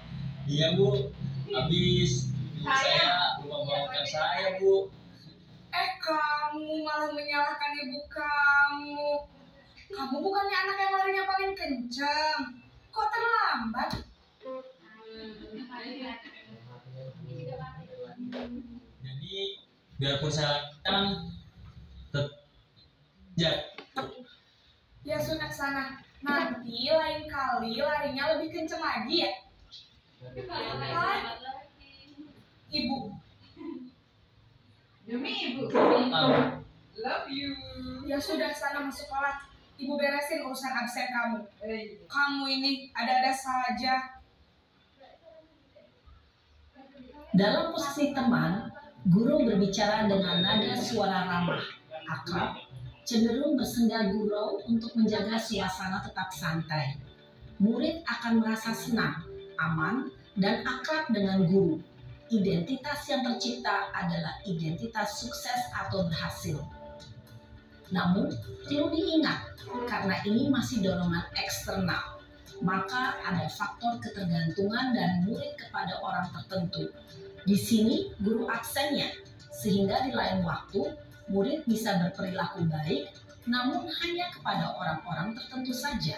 Iya, Bu. Habis ibu saya lupa membawakan saya, Bu. Kamu malah menyalahkan ibu kamu. Kamu bukannya anak yang larinya paling kencang. Kok terlambat? Jadi biarpun saya kan tetap Ya sudah sana. Nanti lain kali larinya lebih kencang lagi ya. Ibu. Demi ibu. Love you. Ya sudah sana masuk sekolah. Ibu beresin urusan absen kamu. Kamu ini ada-ada saja. Dalam posisi teman, guru berbicara dengan nada suara ramah, akrab, cenderung bersenda gurau untuk menjaga suasana tetap santai. Murid akan merasa senang, aman, dan akrab dengan guru. Identitas yang tercipta adalah identitas sukses atau berhasil. Namun, perlu diingat, karena ini masih dorongan eksternal, maka ada faktor ketergantungan dan murid kepada orang tertentu. Di sini, guru absennya, sehingga di lain waktu, murid bisa berperilaku baik, namun hanya kepada orang-orang tertentu saja.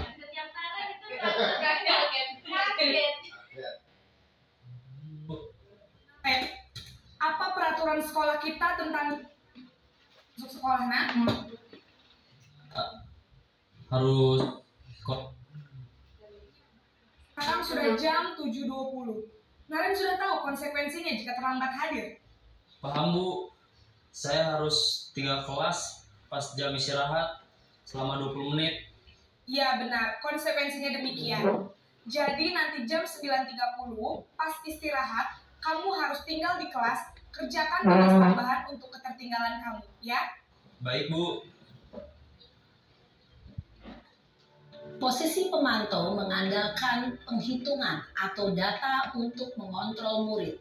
Setiap Naren itu kaget. Apa peraturan sekolah kita tentang masuk sekolah, nak? harus kok Sekarang sudah jam 7.20. Naren sudah tahu konsekuensinya jika terlambat hadir. paham, Bu. Saya harus tinggal kelas pas jam istirahat selama 20 menit. Iya benar, konsekuensinya demikian. Jadi nanti jam 9.30 pas istirahat, kamu harus tinggal di kelas, kerjakan tugas tambahan untuk ketertinggalan kamu, ya? Baik, Bu. Posisi pemantau mengandalkan penghitungan atau data untuk mengontrol murid.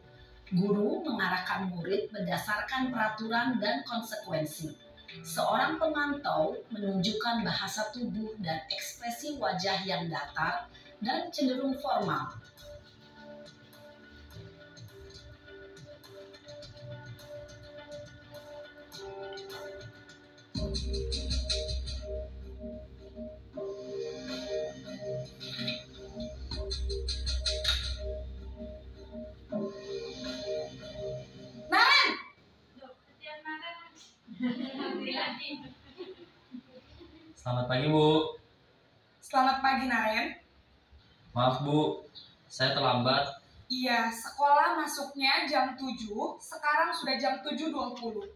Guru mengarahkan murid berdasarkan peraturan dan konsekuensi. Seorang pemantau menunjukkan bahasa tubuh dan ekspresi wajah yang datar dan cenderung formal. Selamat pagi, Bu. Selamat pagi, Naren. Maaf, Bu. Saya terlambat. Iya, sekolah masuknya jam 7, sekarang sudah jam 7.20.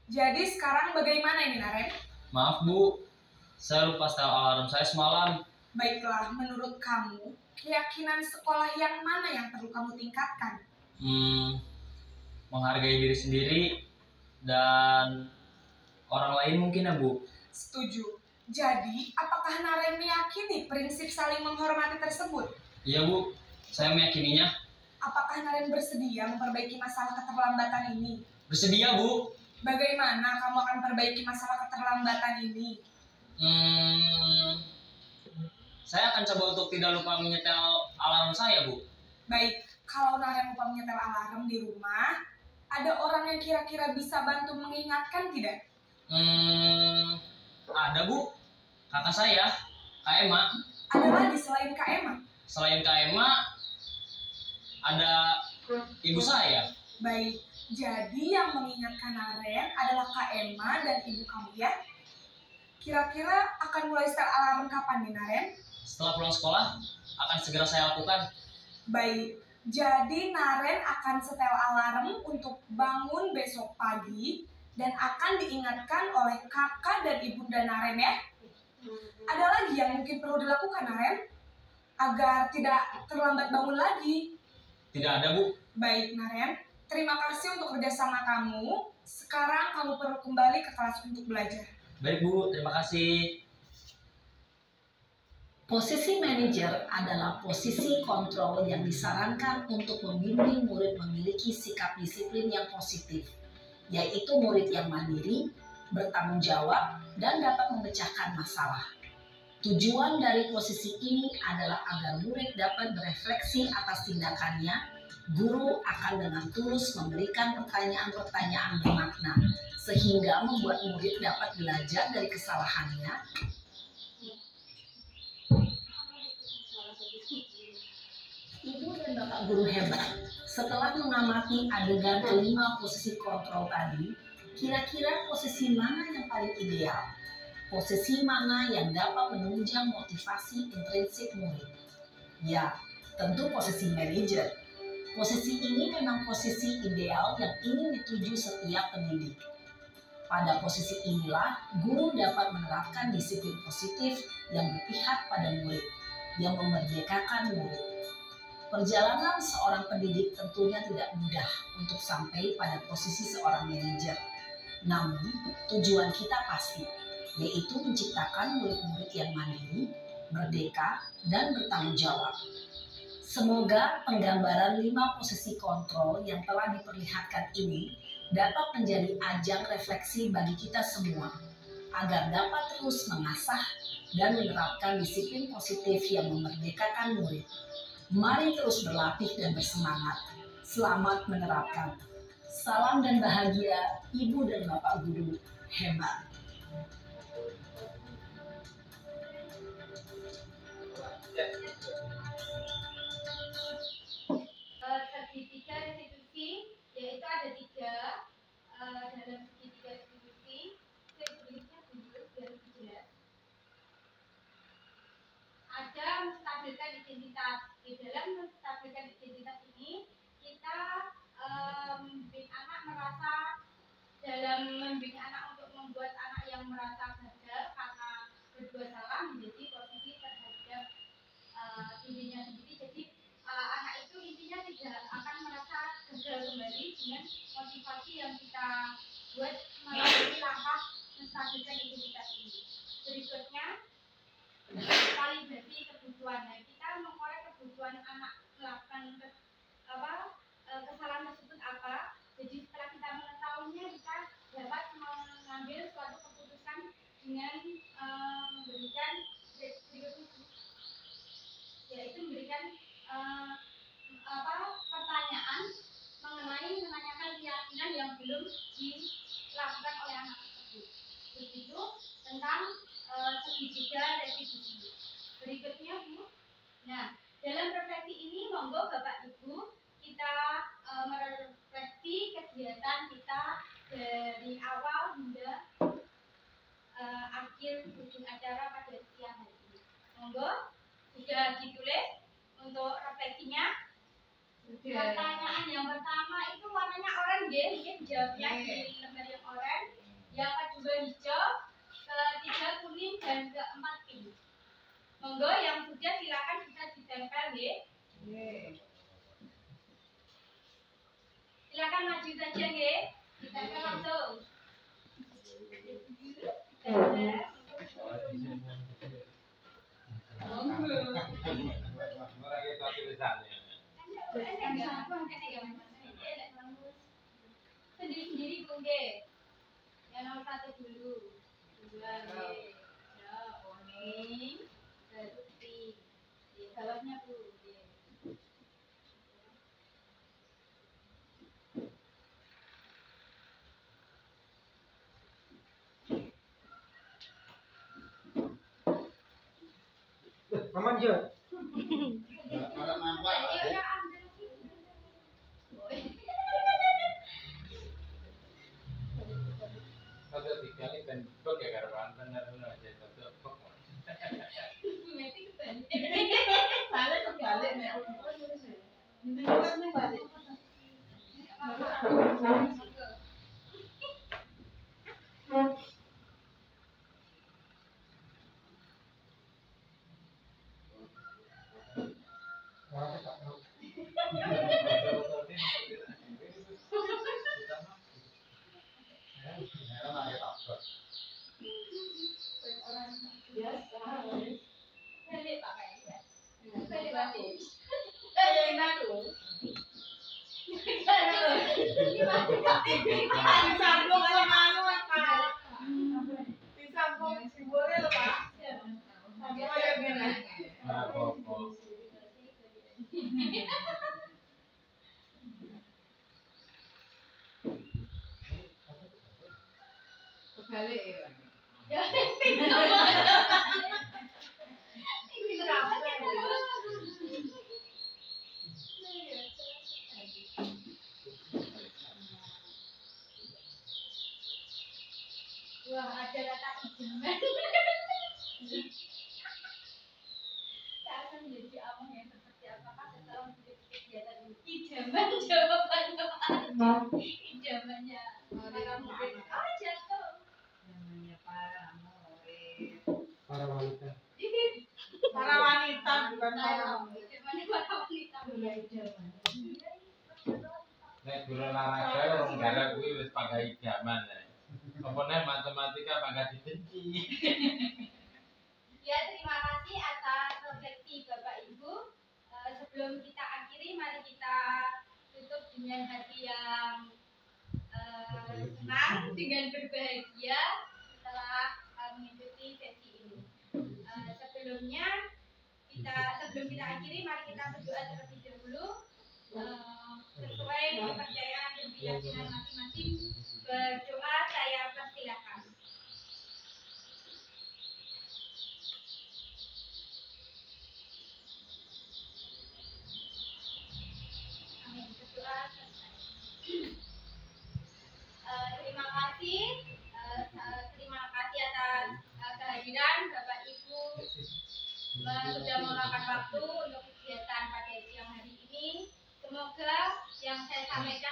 Jadi sekarang bagaimana ini, Naren? Maaf, Bu. Saya lupa setel alarm saya semalam. Baiklah, menurut kamu, keyakinan sekolah yang mana yang perlu kamu tingkatkan? Menghargai diri sendiri dan orang lain mungkin ya, Bu. Setuju. Jadi, apakah Naren meyakini prinsip saling menghormati tersebut? Iya, Bu. Saya meyakininya. Apakah Naren bersedia memperbaiki masalah keterlambatan ini? Bersedia, Bu. Bagaimana kamu akan perbaiki masalah keterlambatan ini? Saya akan coba untuk tidak lupa menyetel alarm saya, Bu. Baik, kalau Naren lupa menyetel alarm di rumah, ada orang yang kira-kira bisa bantu mengingatkan tidak? Ada, Bu. Kakak saya, Kak Emma. Ada lagi selain Kak Emma? Selain Kak Emma, ada ibu saya. Baik, jadi yang mengingatkan Naren adalah Kak Emma dan ibu kamu ya? Kira-kira akan mulai setel alarm kapan nih, Naren? Setelah pulang sekolah, akan segera saya lakukan. Baik, jadi Naren akan setel alarm untuk bangun besok pagi dan akan diingatkan oleh kakak dan ibunda Naren ya? Ada lagi yang mungkin perlu dilakukan, Naren? Agar tidak terlambat bangun lagi. Tidak ada, Bu. Baik, Naren. Terima kasih untuk kerjasama kamu. Sekarang kamu perlu kembali ke kelas untuk belajar. Baik, Bu. Terima kasih. Posisi manajer adalah posisi kontrol yang disarankan untuk membimbing murid memiliki sikap disiplin yang positif, yaitu murid yang mandiri, bertanggung jawab, dan dapat memecahkan masalah. Tujuan dari posisi ini adalah agar murid dapat berefleksi atas tindakannya. Guru akan dengan tulus memberikan pertanyaan-pertanyaan bermakna, sehingga membuat murid dapat belajar dari kesalahannya. Ibu dan Bapak guru hebat, setelah mengamati adegan kelima posisi kontrol tadi, kira-kira posisi mana yang paling ideal? Posisi mana yang dapat menunjang motivasi intrinsik murid? Ya, tentu posisi manajer. Posisi ini memang posisi ideal yang ingin dituju setiap pendidik. Pada posisi inilah, guru dapat menerapkan disiplin positif yang berpihak pada murid, yang memerdekakan murid. Perjalanan seorang pendidik tentunya tidak mudah untuk sampai pada posisi seorang manajer. Namun, tujuan kita pasti, yaitu menciptakan murid-murid yang mandiri, merdeka, dan bertanggung jawab. Semoga penggambaran 5 posisi kontrol yang telah diperlihatkan ini dapat menjadi ajang refleksi bagi kita semua, agar dapat terus mengasah dan menerapkan disiplin positif yang memerdekakan murid. Mari terus berlatih dan bersemangat. Selamat menerapkan. Salam dan bahagia, Ibu dan Bapak guru hebat. Segitiga restitusi, yaitu ada 3 dalam segitiga restitusi. Saya berinya dulu biar lebih jelas. Ada menstabilkan identitas. Di dalam menstabilkan identitas ini, kita membimbing anak merasa, dalam membimbing anak untuk membuat anak yang merasa gagal karena berdua salah menjadi posisi terhadap dirinya sendiri. Jadi anak itu intinya tidak akan merasa gagal kembali dengan motivasi yang kita buat melalui langkah menstabilkan identitas ini. Berikutnya, validasi kebutuhan. Nah, kita mengkorek kebutuhan anak melakukan kesalahan tersebut apa. Jadi setelah kita mengetahuinya, kita dapat mengambil suatu keputusan dengan memberikan yaitu memberikan pertanyaan menanyakan keyakinan yang belum dilakukan oleh anak tersebut. Begitu tentang segitiga restitusi. Berikutnya, Bu. Nah, dalam refleksi ini monggo Bapak Ibu kita merefleksi kegiatan kita dari awal hingga Monggo, sudah ditulis untuk refleksinya. Pertanyaan yang pertama itu warnanya oranye, mungkin jawabnya di lembar yang oranye. Yang kedua hijau, ketiga kuning, dan keempat pink. Monggo yang sudah silakan bisa ditempel ya. Silakan maju saja ya. Ditempel langsung. Sendiri-sendiri Bu nggih. Yang nomor 1 dulu. 2 nggih. Ya, kuning. Putih. Di bawahnya Bu. Nggih. Aman ya? Ada tiga ini dan bek ya karena benar-benar aja tetap bek. Salah kebalik nek. Disambung sama anu Pak. Disambung simbolnya lho Pak. Sambung aja gini. Kebalik ya. Ya, wah, ada kata ijaman. Saya akan menjadi apa yang seperti apakah setelah mengikuti kegiatan ini? Ijaman jawabannya Pak. Ijamannya. Maka mungkin jatuh. Namanya para murid. Para wanita. Para wanita bukan para Ijamannya para wanita. Nek guru olahraga orang gara kuwi wis pakai ijaman. Apa nek matematika pangkat dibenci. Ya, terima kasih atas refleksi Bapak Ibu. Sebelum kita akhiri, mari kita tutup dengan hati yang senang, dengan berbahagia setelah mengikuti sesi ini. Sebelum kita akhiri, mari kita berdoa terlebih dahulu. Sesuai kepercayaan dan keyakinan masing-masing, berdoa saya persilakan. Amin. Berdoa selesai. Terima kasih atas kehadiran Bapak Ibu sudah meluangkan waktu untuk kegiatan pada siang hari ini. Semoga yang saya sampaikan